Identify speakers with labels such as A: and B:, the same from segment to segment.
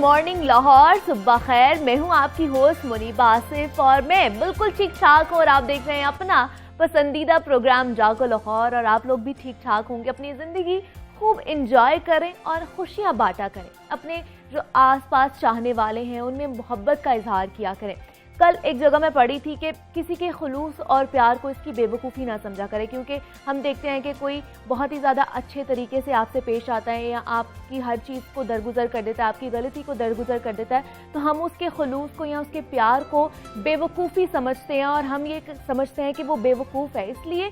A: Morning Lahore, सुबह खैर। मैं हूं आपकी होस्ट मुनीबा आसिफ और मैं बिल्कुल ठीक ठाक हूं और आप देख रहे हैं अपना पसंदीदा प्रोग्राम जागो लाहौर। और आप लोग भी ठीक ठाक होंगे, अपनी ज़िंदगी खूब इंजॉय करें और खुशियां बांटा करें। अपने जो आसपास चाहने वाले हैं उनमें मोहब्बत का इजहार किया करें। कल एक जगह मैं पढ़ी थी कि किसी के खुलूस और प्यार को इसकी बेवकूफ़ी ना समझा करें, क्योंकि हम देखते हैं कि कोई बहुत ही ज़्यादा अच्छे तरीके से आपसे पेश आता है या आपकी हर चीज़ को दरगुजर कर देता है, आपकी गलती को दरगुजर कर देता है, तो हम उसके खुलूस को या उसके प्यार को बेवकूफ़ी समझते हैं और हम ये समझते हैं कि वो बेवकूफ़ है। इसलिए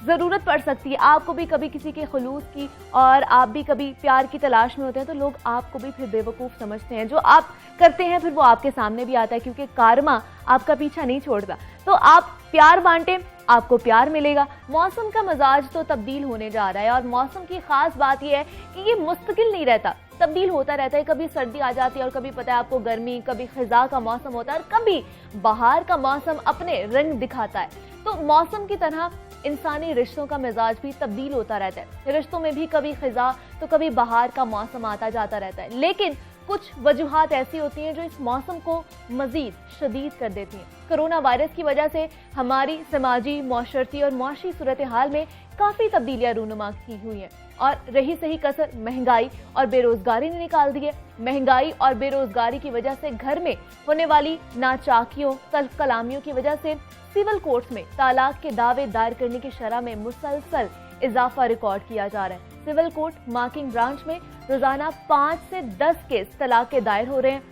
A: ज़रूरत पड़ सकती है आपको भी कभी किसी के खुलूस की, और आप भी कभी प्यार की तलाश में होते हैं तो लोग आपको भी फिर बेवकूफ़ समझते हैं। जो आप करते हैं फिर वो आपके सामने भी आता है, क्योंकि कारमा आपका पीछा नहीं छोड़ता। तो आप प्यार बांटें, आपको प्यार मिलेगा। मौसम का मिजाज तो तब्दील होने जा रहा है और मौसम की खास बात यह है कि ये मुस्तकिल नहीं रहता, तब्दील होता रहता है। कभी सर्दी आ जाती है और कभी पता है आपको गर्मी, कभी खिज़ा का मौसम होता है और कभी बहार का मौसम अपने रंग दिखाता है। तो मौसम की तरह इंसानी रिश्तों का मिजाज भी तब्दील होता रहता है। रिश्तों में भी कभी खिज़ा तो कभी बहार का मौसम आता जाता रहता है, लेकिन कुछ वजूहात ऐसी होती हैं जो इस मौसम को मजीद शदीद कर देती हैं। कोरोना वायरस की वजह से हमारी समाजी, माशरती और मुआशी सूरत हाल में काफ़ी तब्दीलियाँ रूनुमा की हुई हैं और रही सही कसर महंगाई और बेरोजगारी ने निकाल दी है। महंगाई और बेरोजगारी की वजह से घर में होने वाली नाचाकियों, तल्ख कलामियों की वजह से सिविल कोर्ट्स में तलाक के दावे दायर करने की शरह में मुसलसल इजाफा रिकॉर्ड किया जा रहा है। सिविल कोर्ट मार्किंग ब्रांच में रोजाना 5 से 10 केस तलाक के दायर हो रहे हैं।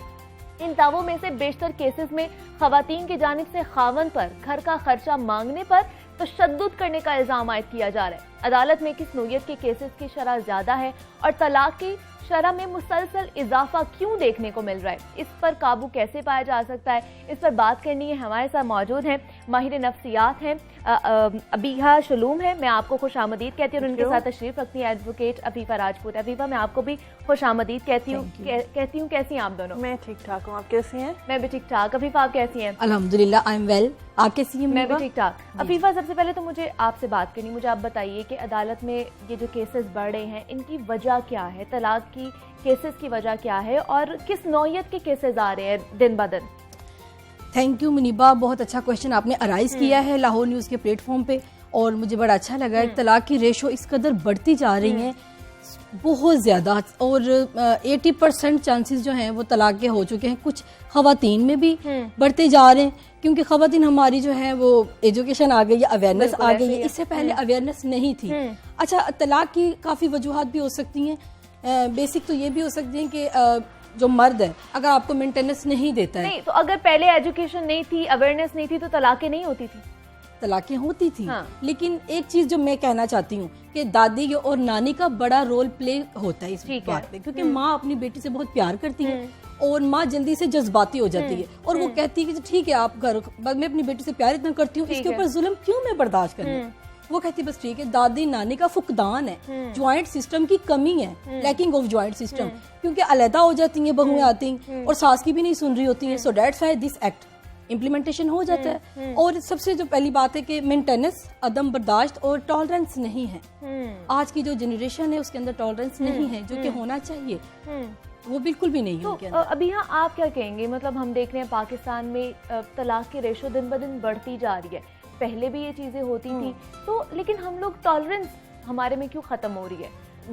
A: इन दावों में से बेशतर केसेस में खवातीन की जानिब से खावन पर घर का खर्चा मांगने पर तशद्दुद करने का इल्जाम आयद किया जा रहा है। अदालत में किस नौयत के केसेस की शरह ज्यादा है और तलाक की शरह में मुसलसल इजाफा क्यों देखने को मिल रहा है, इस पर काबू कैसे पाया जा सकता है, इस पर बात करनी है। हमारे साथ मौजूद हैं माहिर नफ्सियात हैं अबीहा शलूम है, मैं आपको खुश आमदीद कहती हूँ। और उनके साथ तशरीफ रखती है एडवोकेट अफीफा राजपूत। अफीफा, मैं आपको भी खुश आमदीद कहती हूँ। कैसी हैं आप दोनों? मैं ठीक ठाक हूँ, आप कैसी हैं? मैं भी ठीक ठाक। अफीफा, आप कैसी हैं?
B: अल्हम्दुलिल्लाह, आई एम वेल। आप कैसी हैं?
A: मैं भी ठीक ठाक। अफीफा, सबसे पहले तो मुझे आपसे बात करनी, मुझे आप बताइए कि अदालत में ये जो केसेस बढ़ रहे हैं इनकी वजह क्या है, तलाक की केसेस की वजह क्या है और किस नौयत के केसेस आ रहे हैं दिन ब दिन?
B: थैंक यू मुनीबा, बहुत अच्छा क्वेश्चन आपने अराइज किया है लाहौर न्यूज़ के प्लेटफॉर्म पे और मुझे बड़ा अच्छा लगा है। तलाक की रेशो इस कदर बढ़ती जा रही हैं बहुत ज़्यादा, और 80% चांसेस जो हैं वो तलाक के हो चुके हैं। कुछ खवातीन में भी बढ़ते जा रहे हैं, क्योंकि खवातीन हमारी जो है वो एजुकेशन आ गई है, अवेयरनेस आ गई है। इससे पहले अवेयरनेस नहीं थी। अच्छा, तलाक की काफ़ी वजूहात भी हो सकती हैं। बेसिक तो ये भी हो सकती है कि जो मर्द है अगर आपको मेंटेनेंस नहीं देता है,
A: नहीं तो अगर पहले एजुकेशन नहीं थी, अवेयरनेस नहीं थी, तो तलाकें नहीं होती थी?
B: तलाकें होती थी। लेकिन एक चीज जो मैं कहना चाहती हूँ कि दादी और नानी का बड़ा रोल प्ले होता है इस बात पे, क्योंकि माँ अपनी बेटी से बहुत प्यार करती है और माँ जल्दी से जज्बाती हो जाती है और वो कहती है कि ठीक है आप घर, मैं अपनी बेटी से प्यार इतना करती हूँ, इसके ऊपर जुल्म क्यों मैं बर्दाश्त करूँ। वो कहती है बस ठीक है, दादी नानी का फुकदान है, ज्वाइंट सिस्टम की कमी है, लैकिंग ऑफ ज्वाइंट सिस्टम, क्योंकि अलहदा हो जाती हैं बहुएं आती हैं और सास की भी नहीं सुन रही होती हैं। So that's why this act implementation हो जाता है। और सबसे जो पहली बात है कि मेंटेनेंस, अदम बर्दाश्त और टॉलरेंस नहीं है। आज की जो जनरेशन है उसके अंदर टॉलरेंस नहीं है, जो कि होना चाहिए, वो बिल्कुल भी नहीं है।
A: तो अभी हाँ, आप क्या कहेंगे? मतलब हम देख रहे हैं पाकिस्तान में तलाक की रेशो दिन ब दिन बढ़ती जा रही है। पहले भी ये चीजें होती थी तो, लेकिन हम लोग टॉलरेंस हमारे में क्यों खत्म हो रही है?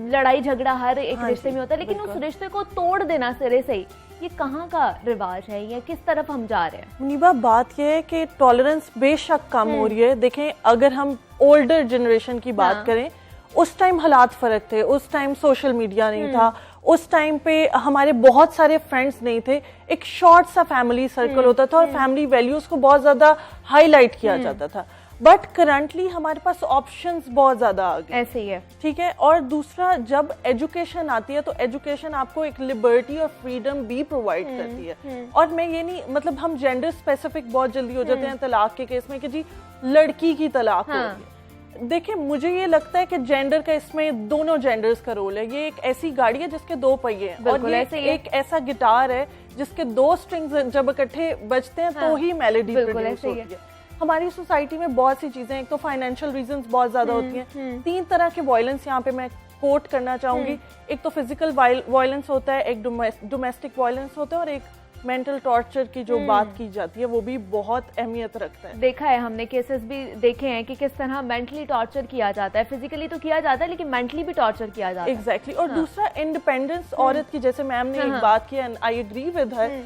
A: लड़ाई झगड़ा हर एक रिश्ते में होता है, लेकिन उस रिश्ते को तोड़ देना सिरे से ही, ये कहाँ का रिवाज है या किस तरफ हम जा रहे हैं?
C: मुनीबा, बात यह है कि टॉलरेंस बेशक कम हो रही है। देखें, अगर हम ओल्डर जनरेशन की बात करें, उस टाइम हालात फर्क थे, उस टाइम सोशल मीडिया नहीं था, उस टाइम पे हमारे बहुत सारे फ्रेंड्स नहीं थे, एक शॉर्ट सा फैमिली सर्कल होता था और फैमिली वैल्यूज को बहुत ज्यादा हाईलाइट किया जाता था। बट करंटली हमारे पास ऑप्शंस बहुत ज्यादा आ गए।
A: ऐसे ही है,
C: ठीक है। और दूसरा, जब एजुकेशन आती है तो एजुकेशन आपको एक लिबर्टी और फ्रीडम भी प्रोवाइड करती है। और मैं ये नहीं, मतलब हम जेंडर स्पेसिफिक बहुत जल्दी हो जाते हैं तलाक के केस में कि जी लड़की की तलाक हो गई। देखिए, मुझे ये लगता है कि जेंडर का इसमें दोनों जेंडर्स का रोल है। ये एक ऐसी गाड़ी है जिसके दो पहिए हैं और ये एक ऐसा गिटार है जिसके दो स्ट्रिंग्स जब इकट्ठे बजते हैं तो ही मेलोडी प्रोड्यूस होती है। हमारी सोसाइटी में बहुत सी चीजें, एक तो फाइनेंशियल रीजंस बहुत ज्यादा होती हैं, 3 तरह के वायलेंस यहाँ पे मैं कोट करना चाहूंगी, एक तो फिजिकल वायलेंस होता है, एक डोमेस्टिक वायलेंस होता है, और एक मेंटल टॉर्चर की जो बात की जाती है वो भी बहुत अहमियत रखता है।
A: देखा है हमने, केसेस भी देखे हैं कि किस तरह मेंटली टॉर्चर किया जाता है, फिजिकली तो किया जाता है लेकिन मेंटली भी टॉर्चर किया जाता है।
C: एग्जैक्टली। और दूसरा इंडिपेंडेंस औरत की, जैसे मैम ने एक बात की and I agree with her,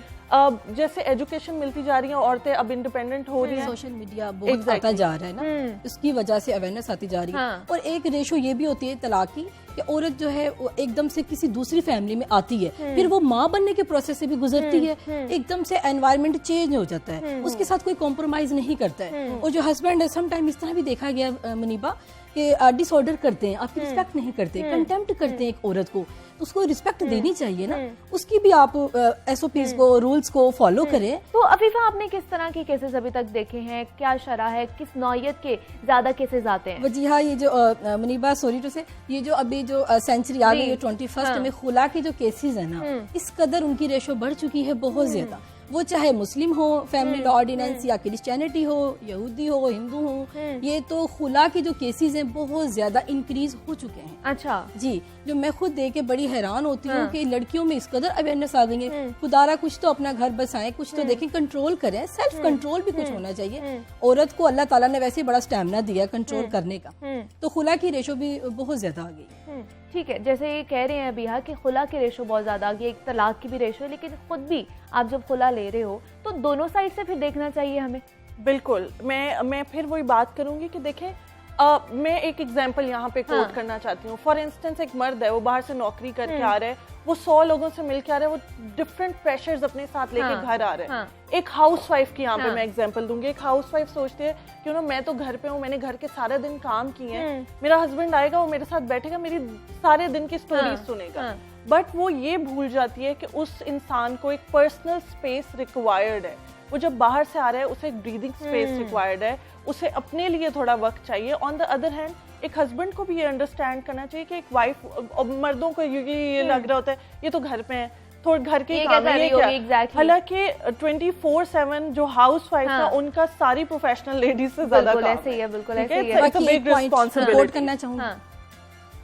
C: जैसे एजुकेशन मिलती जा रही है, औरतें अब इंडिपेंडेंट हो रही हैं,
B: सोशल मीडिया बहुत आता जा रहा है ना, इसकी वजह से अवेयरनेस आती जा रही है। और एक रेशो ये भी होती है तलाक की कि औरत जो है वो एकदम से किसी दूसरी फैमिली में आती है, फिर वो माँ बनने के प्रोसेस से भी गुजरती है, एकदम से एनवायरनमेंट चेंज हो जाता है, उसके साथ कोई कॉम्प्रोमाइज नहीं करता है। और जो हस्बैंड है, समटाइम इस तरह भी देखा गया मुनीबा कि डिसऑर्डर करते हैं, आपकी रिस्पेक्ट नहीं करते, कंटेम्प्ट करते हैं एक औरत को, तो उसको रिस्पेक्ट देनी चाहिए ना, उसकी भी आप SOPs को, रूल्स को फॉलो करें।
A: तो अफीफा, आपने किस तरह के केसेस अभी तक देखे हैं, क्या शरह है, किस नौयत के ज्यादा केसेस आते हैं?
B: वजीहा, ये जो मुनीबा सॉरी टू से, ये जो अभी जो सेंचुरी आ गई है 21st में, खुला के जो केसेस है ना, इस कदर उनकी रेशो बढ़ चुकी है बहुत ज्यादा। वो चाहे मुस्लिम हो, फैमिली लॉ ऑर्डिनेंस, या क्रिश्चियनिटी हो, यहूदी हो, हिंदू हो, ये तो खुला के जो केसेस हैं बहुत ज्यादा इंक्रीज हो चुके हैं।
A: अच्छा
B: जी, जो मैं खुद देख के बड़ी हैरान होती हूँ कि लड़कियों में इस कदर अवेयरनेस आ गई है। खुदारा कुछ तो अपना घर बसाएं, कुछ तो देखें, कंट्रोल करें, सेल्फ कंट्रोल भी कुछ होना चाहिए। औरत को अल्लाह ताला ने वैसे बड़ा स्टैमिना दिया कंट्रोल करने का, तो खुला की रेशो भी बहुत ज्यादा आ गई।
A: ठीक है, जैसे ये कह रहे हैं अभी कि खुला की रेशो बहुत ज्यादा आ गई, एक तलाक की भी रेशो है, लेकिन खुद भी आप जब खुला ले रहे हो तो दोनों साइड से फिर देखना चाहिए हमें।
C: बिल्कुल, मैं फिर वही बात करूंगी कि देखें, मैं एक एग्जांपल यहाँ पे कोट करना चाहती हूँ। फॉर इंस्टेंस, एक मर्द है, वो बाहर से नौकरी करके आ रहा है, वो 100 लोगों से मिल के आ रहा है, वो डिफरेंट प्रेशर्स अपने साथ लेके घर आ रहा है। एक हाउसवाइफ की यहाँ पे मैं एग्जांपल दूंगी। एक हाउसवाइफ सोचती है कि ना, मैं तो घर पे हूँ, मैंने घर के सारे दिन काम किए हैं, मेरा हस्बैंड आएगा, वो मेरे साथ बैठेगा, मेरी सारे दिन की स्टोरी सुनेगा। बट वो ये भूल जाती है कि उस इंसान को एक पर्सनल स्पेस रिक्वायर्ड है। वो जब बाहर से आ रहा है, उसे एक ब्रीदिंग स्पेस रिक्वायर्ड है, उसे अपने लिए थोड़ा वक्त चाहिए। ऑन द अदर हैंड, एक हस्बैंड को भी ये अंडरस्टैंड करना चाहिए कि एक वाइफ, मर्दों को ये लग रहा होता है ये तो घर पे है, थोड़ा घर के काम है,
A: exactly.
C: हालांकि 24/7 जो हाउस वाइफ है, उनका सारी प्रोफेशनल लेडीज से ज्यादा काम है।
A: ऐसे ही है, बिल्कुल ऐसे ही
B: है। बाकी एक पॉइंट रिपोर्ट करना चाहूंगी,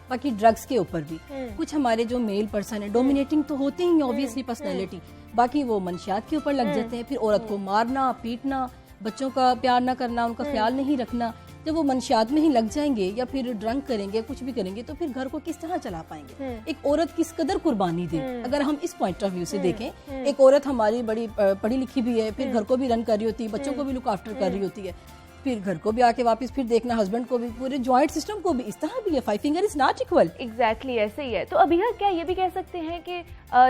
B: बाकी ड्रग्स के ऊपर भी कुछ हमारे जो मेल पर्सन है, डोमिनेटिंग तो होते ही ऑब्वियसली पर्सनैलिटी, बाकी वो मंशियात के ऊपर लग जाते हैं, फिर औरत को मारना, पीटना, बच्चों का प्यार ना करना, उनका ख्याल नहीं रखना। जब वो मंशियात में ही लग जाएंगे या फिर ड्रंक करेंगे, कुछ भी करेंगे, तो फिर घर को किस तरह चला पाएंगे? एक औरत किस कदर कुर्बानी दे, अगर हम इस पॉइंट ऑफ व्यू से देखें। एक औरत हमारी बड़ी पढ़ी लिखी भी है, फिर घर को भी रन कर रही होती है, बच्चों को भी लुक आफ्टर कर रही होती है, फिर घर को भी आके वापस फिर देखना, हस्बैंड को भी, पूरे जॉइंट सिस्टम को भी, इस तरह भी है। 5 finger is not equal.
A: Exactly ऐसे ही है। तो अभी क्या ये भी कह सकते हैं कि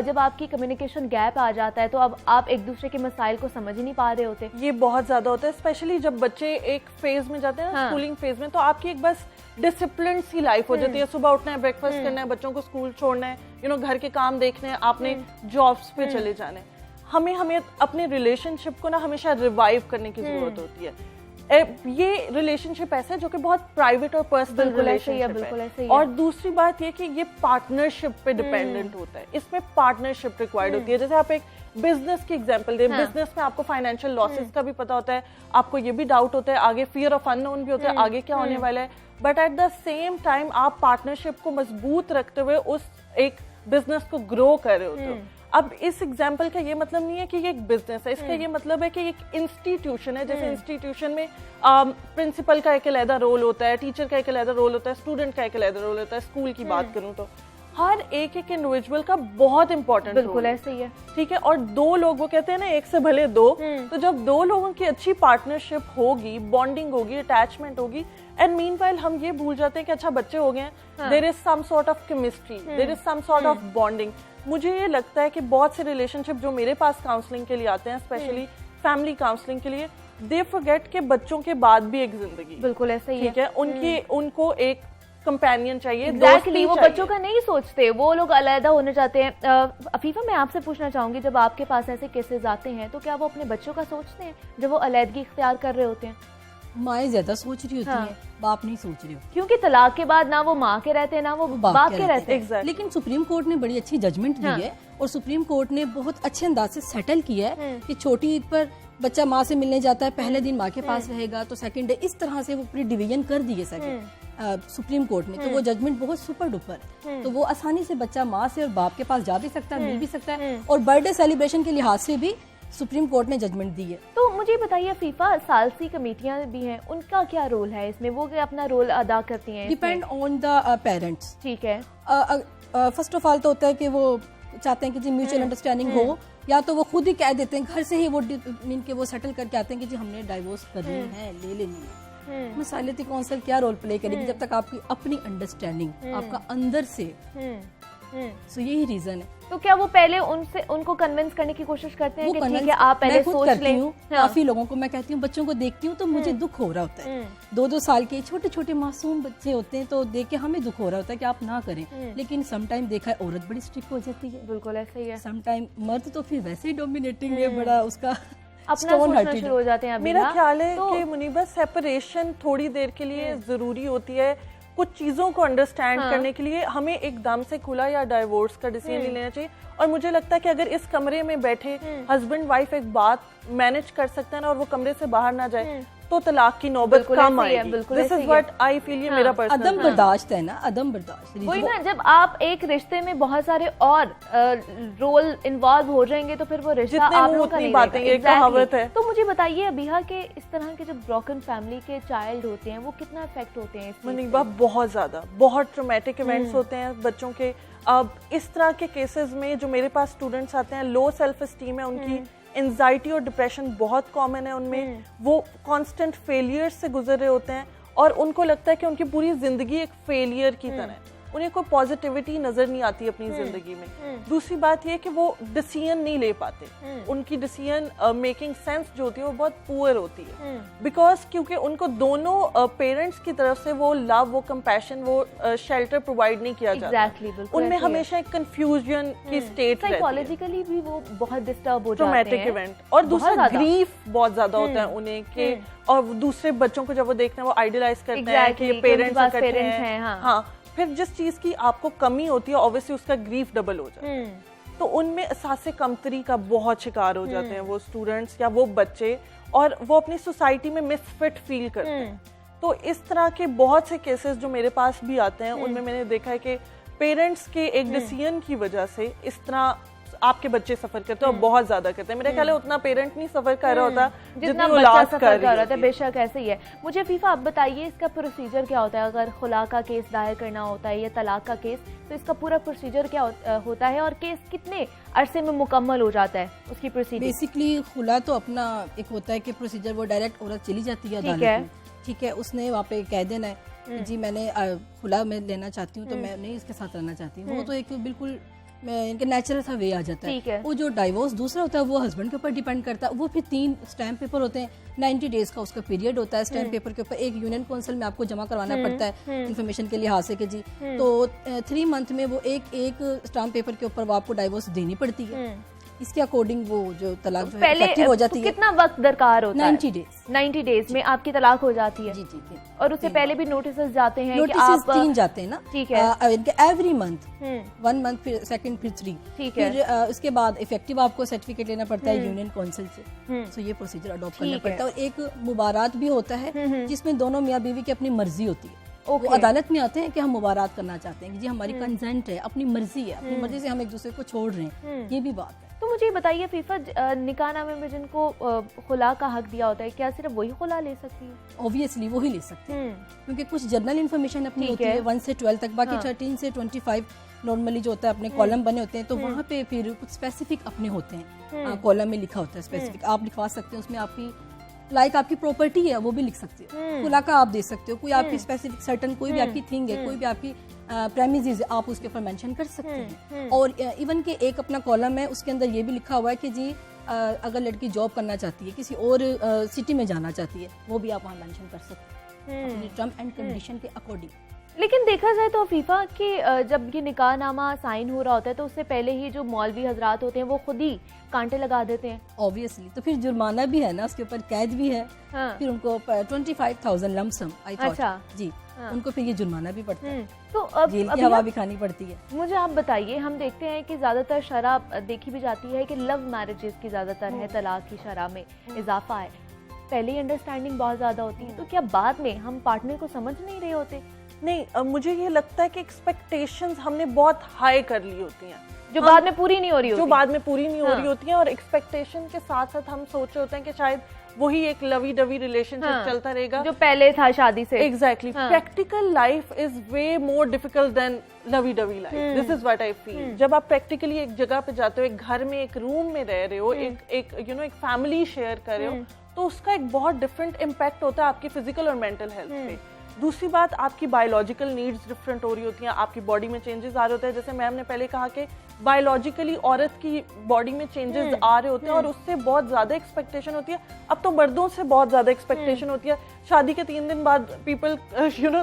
A: जब आपकी कम्युनिकेशन गैप आ जाता है तो अब आप एक दूसरे के मसाइल को समझ ही नहीं पा रहे होते?
C: ये बहुत ज्यादा होता है, स्पेशली जब बच्चे एक फेज में जाते हैं ना, स्कूलिंग फेज में, तो आपकी एक बस डिसिप्लिन सी लाइफ हो जाती है। सुबह उठना है, ब्रेकफास्ट करना है, बच्चों को स्कूल छोड़ना है, घर के काम देखने हैं, आपने जॉब्स पे चले जाना है। हमें अपने रिलेशनशिप को ना हमेशा रिवाइव करने की जरूरत होती है। ये रिलेशनशिप ऐसा है जो कि बहुत प्राइवेट और पर्सनल रिलेशनशिप है। और दूसरी बात ये कि ये पार्टनरशिप पे डिपेंडेंट होता है, इसमें पार्टनरशिप रिक्वायर्ड होती है। जैसे आप एक बिजनेस की एग्जांपल दें, बिजनेस में आपको फाइनेंशियल लॉसेस का भी पता होता है, आपको ये भी डाउट होता है, आगे फियर ऑफ अननोन भी होता है, आगे क्या होने वाला है। But at the same time आप पार्टनरशिप को मजबूत रखते हुए उस एक बिजनेस को ग्रो कर रहे होते हो। अब इस एग्जाम्पल का ये मतलब नहीं है कि ये एक बिजनेस है, इसका ये मतलब है कि एक इंस्टीट्यूशन है। जैसे इंस्टीट्यूशन में प्रिंसिपल का एक अलग रोल होता है, टीचर का एक अलग रोल होता है, स्टूडेंट का एक अलग रोल होता है। स्कूल की बात करूं तो हर एक इंडिविजुअल का बहुत इंपॉर्टेंट रोल,
A: बिल्कुल ऐसे ही है,
C: ठीक है। और 2 लोग, वो कहते हैं ना, एक से भले 2, तो जब 2 लोगों की अच्छी पार्टनरशिप होगी, बॉन्डिंग होगी, अटैचमेंट होगी, एंड मीनवाइल हम ये भूल जाते हैं कि अच्छा बच्चे हो गए, there is some sort of chemistry, there is some sort of bonding. मुझे ये लगता है कि बहुत से रिलेशनशिप जो मेरे पास काउंसलिंग के लिए आते हैं, स्पेशली फैमिली काउंसलिंग के लिए, दे फॉरगेट के बच्चों के बाद भी एक जिंदगी,
A: बिल्कुल ऐसे ही
C: ठीक है। उनको एक कंपेनियन चाहिए,
A: exactly, वो बच्चों का नहीं सोचते, वो लोग अलग होने चाहते हैं। अफीफा, मैं आपसे पूछना चाहूंगी, जब आपके पास ऐसे केसेस आते हैं तो क्या वो अपने बच्चों का सोचते हैं जब वो अलहदगी इख्तियार कर रहे होते हैं?
B: माएँ ज्यादा सोच रही होती हैं, बाप नहीं सोच रहे हो,
A: क्योंकि तलाक के बाद ना वो माँ के रहते हैं ना वो बाप के रहते हैं।
B: लेकिन सुप्रीम कोर्ट ने बड़ी अच्छी जजमेंट दी है, और सुप्रीम कोर्ट ने बहुत अच्छे अंदाज से सेटल किया है कि छोटी ईद पर बच्चा माँ से मिलने जाता है, पहले दिन माँ के पास रहेगा, तो सेकंड डे, इस तरह से वो पूरी डिवीजन कर दी है सेकंड। सुप्रीम कोर्ट में, तो वो जजमेंट बहुत सुपर डुपर है, तो वो आसानी से बच्चा माँ से और बाप के पास जा भी सकता है, मिल भी सकता है, और बर्थडे सेलिब्रेशन के लिहाज से भी सुप्रीम कोर्ट ने जजमेंट दी है।
A: तो मुझे बताइए फीफा सालसी कमेटियां भी हैं, उनका क्या रोल है इसमें, वो क्या अपना रोल अदा करती हैं?
B: Depend on the parents.
A: ठीक है।
B: फर्स्ट ऑफ ऑल तो होता है कि वो चाहते हैं कि जी म्यूचुअल अंडरस्टैंडिंग हो, या तो वो खुद ही कह देते हैं, घर से ही वो मीन के वो सेटल करके आते हैं कि जी हमने डाइवोर्स करनी है, ले लेनी है। मसालती काउंसिल क्या रोल प्ले करेगी जब तक आपकी अपनी अंडरस्टैंडिंग आपका अंदर से, सो यही रीजन है।
A: तो क्या वो पहले उनको कन्विंस करने की कोशिश करते हैं कि ठीक है आप पहले सोच लें?
B: काफी लोगों को मैं कहती हूँ, बच्चों को देखती हूँ तो मुझे दुख हो रहा होता है, 2-2 साल के छोटे छोटे मासूम बच्चे होते हैं, तो देख के हमें दुख हो रहा होता है कि आप ना करें, लेकिन समटाइम देखा है औरत बड़ी स्ट्रिक्ट हो जाती है।
A: बिल्कुल ऐसा ही है।
B: समटाइम मर्द तो फिर वैसे ही डोमिनेटिंग है, बड़ा उसका
A: अपना सोचना शुरू हो जाते हैं।
C: मेरा ख्याल है कि मुनीबा सेपरेशन थोड़ी देर के लिए जरूरी होती है, कुछ चीजों को अंडरस्टैंड करने के लिए हमें एकदम से खुला या डाइवोर्स का डिसीजन नहीं लेना चाहिए। और मुझे लगता है कि अगर इस कमरे में बैठे हस्बैंड वाइफ एक बात मैनेज कर सकते हैं ना, और वो कमरे से बाहर ना जाए, तो तलाक की नौबत कम आएगी। This is what I feel, ये मेरा पर्सनल
B: अदम बर्दाश्त है ना, अदम बर्दाश्त।
A: वही ना, जब आप एक रिश्ते में बहुत सारे और रोल इन्वॉल्व हो जाएंगे तो फिर वो रिश्ता आप लोगों का नहीं रहेगा।
C: ये कहावत है।
A: तो मुझे बताइए अबीहा के इस तरह के जो ब्रोकन फैमिली के चाइल्ड होते हैं वो कितना इफेक्ट होते हैं?
C: मुनीबा बहुत ज्यादा, बहुत ट्रॉमेटिक इवेंट्स होते हैं बच्चों के। अब इस तरह के केसेस में जो मेरे पास स्टूडेंट्स आते हैं, लो सेल्फ एस्टीम है उनकी, एंजाइटी और डिप्रेशन बहुत कॉमन है उनमें, वो कांस्टेंट फेलियर्स से गुजर रहे होते हैं और उनको लगता है कि उनकी पूरी जिंदगी एक फेलियर की तरह है, उन्हें कोई पॉजिटिविटी नजर नहीं आती अपनी जिंदगी में। दूसरी बात ये कि वो डिसीजन नहीं ले पाते, उनकी डिसीजन मेकिंग सेंस जो होती है वो बहुत पुअर होती है, बिकॉज क्योंकि उनको दोनों पेरेंट्स की तरफ से वो लव, वो कंपैशन, वो शेल्टर प्रोवाइड नहीं किया जाता। उनमें हमेशा एक कंफ्यूजन की स्टेट,
A: साइकोलॉजिकली भी वो बहुत डिस्टर्ब हो जाते हैं,
C: ट्रॉमेटिक इवेंट। और दूसरा ग्रीफ बहुत ज्यादा होता है उन्हें कि, और दूसरे बच्चों को जब वो देखते हैं वो आइडियलाइज करते हैं कि पेरेंट्स हैं। हाँ, फिर जिस चीज की आपको कमी होती है ऑब्वियसली उसका ग्रीफ डबल हो जाता है, तो उनमें एहसास कमतरी का बहुत शिकार हो जाते हैं वो स्टूडेंट्स या वो बच्चे, और वो अपनी सोसाइटी में मिसफिट फील करते हैं। तो इस तरह के बहुत से केसेस जो मेरे पास भी आते हैं उनमें मैंने देखा है कि पेरेंट्स के एक डिसीजन की वजह से इस तरह आपके बच्चे सफर करते हैं और बहुत ज्यादा करते हैं। मेरे ख्याल है उतना पेरेंट नहीं सफर कर रहा होता
A: जितना बच्चा सफर कर रहा था। बेशक ऐसे ही है। मुझे फीफा आप बताइए इसका प्रोसीजर क्या होता है? अगर खुला का केस दायर करना होता है या तलाक का केस, तो इसका पूरा प्रोसीजर क्या होता है और केस कितने अरसे में मुकम्मल हो जाता है उसकी प्रोसीजर?
B: बेसिकली खुला तो अपना एक होता है कि प्रोसीजर वो डायरेक्ट औरत चली जाती है अदालत में, ठीक है, उसने वहाँ पे कह देना है कि जी मैंने खुला में लेना चाहती हूँ, तो मैं नहीं इसके साथ रहना चाहती हूँ, वो तो एक बिल्कुल इनके नेचुरल सा वे आ जाता है। वो जो डाइवोर्स दूसरा होता है वो हस्बैंड के ऊपर डिपेंड करता है। वो फिर 3 स्टैम्प पेपर होते हैं, 90 डेज का उसका पीरियड होता है। स्टैम्प पेपर के ऊपर एक यूनियन काउंसिल में आपको जमा करवाना पड़ता है इन्फॉर्मेशन के लिहाज से कि जी, तो 3 मंथ में वो एक स्टैम्प पेपर के ऊपर वो आपको डाइवोर्स देनी पड़ती है। इसके अकॉर्डिंग वो जो तलाक जो है हो जाती है।
A: कितना वक्त दरकार होता है?
B: 90 डेज।
A: 90 डेज में आपकी तलाक हो जाती है।
B: जी जी जी।
A: और उससे पहले भी नोटिसेस जाते हैं?
B: नोटिसेस 3 जाते हैं ना,
A: ठीक है,
B: एवरी मंथ, 1 मंथ फिर सेकंड फिर 3,
A: ठीक है।
B: फिर उसके बाद इफेक्टिव आपको सर्टिफिकेट लेना पड़ता है यूनियन काउंसिल से, तो ये प्रोसीजर अडॉप्ट करना पड़ता है। और एक मुबारात भी होता है जिसमें दोनों मियाँ बीवी की अपनी मर्जी होती है। वो अदालत में आते हैं कि हम मुबारात करना चाहते हैं कि जी हमारी कंसेंट है, अपनी मर्जी है, अपनी मर्जी से हम एक दूसरे को छोड़ रहे हैं, ये भी बात है।
A: तो मुझे बताइए फीफा, निकाहनामे में जिनको खुला का हक दिया होता है, क्या सिर्फ वही खुला ले सकती है?
B: ऑब्वियसली वही ले सकते हैं, क्योंकि कुछ जनरल इन्फॉर्मेशन अपनी होती है 1 से 12 तक, बाकी 13 से 25 नॉर्मली जो होता है अपने कॉलम बने होते हैं, तो वहाँ पे फिर कुछ स्पेसिफिक अपने होते हैं, कॉलम में लिखा होता है स्पेसिफिक, आप लिखवा सकते हैं उसमें आपकी लाइक आपकी प्रॉपर्टी है वो भी लिख सकते हो, खुला का आप दे सकते हो, कोई आपकी स्पेसिफिक सर्टन कोई भी आपकी थिंग है, कोई भी आपकी प्रेमिसेस है, आप उसके ऊपर मेंशन कर सकते हैं। और इवन के एक अपना कॉलम है उसके अंदर ये भी लिखा हुआ है कि जी अगर लड़की जॉब करना चाहती है, किसी और सिटी में जाना चाहती है, वो भी आप वहाँ मेंशन कर सकते हैं अपनी टर्म एंड कंडीशन के अकॉर्डिंग।
A: लेकिन देखा जाए तो फीफा कि जब ये निकाहनामा साइन हो रहा होता है तो उससे पहले ही जो मौलवी हजरात होते हैं वो खुद ही कांटे लगा देते हैं।
B: ऑब्वियसली, तो फिर जुर्माना भी है ना, उसके ऊपर कैद भी है। हाँ। फिर उनको 25,000 लमसम आई थॉट। अच्छा जी। हाँ। उनको फिर ये जुर्माना भी पड़ता है, तो अब जेल की हवा भी खानी पड़ती है।
A: मुझे आप बताइए, हम देखते हैं कि ज्यादातर शराब देखी भी जाती है कि लव मैरिजेस की ज्यादातर है, तलाक की शराब में इजाफा है। पहले ही अंडरस्टैंडिंग बहुत ज्यादा होती है, तो क्या बाद में हम पार्टनर को समझ नहीं रहे होते
C: नहीं, मुझे ये लगता है कि एक्सपेक्टेशंस हमने बहुत हाई कर ली होती हैं
A: जो बाद में पूरी नहीं हो रही होती,
C: जो बाद में पूरी नहीं हो रही होती हैं, और एक्सपेक्टेशन के साथ साथ हम सोच रहे होते हैं कि शायद वही एक लवी डवी रिलेशनशिप चलता रहेगा
A: जो पहले था शादी से।
C: Exactly. Practical life is way more difficult than lovey dovey life, this is what I feel. जब आप प्रैक्टिकली एक जगह पे जाते हो, एक घर में एक रूम में रह रहे हो, एक एक फैमिली शेयर कर रहे हो, तो उसका एक बहुत डिफरेंट इम्पैक्ट होता है आपकी फिजिकल और मेंटल हेल्थ पे। दूसरी बात, आपकी बायोलॉजिकल नीड्स डिफरेंट हो रही होती हैं, आपकी बॉडी में चेंजेस आ रहे होते हैं। जैसे मैम ने पहले कहा कि बायोलॉजिकली औरत की बॉडी में चेंजेस आ रहे होते हैं और उससे बहुत ज्यादा एक्सपेक्टेशन होती है। अब तो मर्दों से बहुत ज्यादा एक्सपेक्टेशन होती है। शादी के 3 दिन बाद people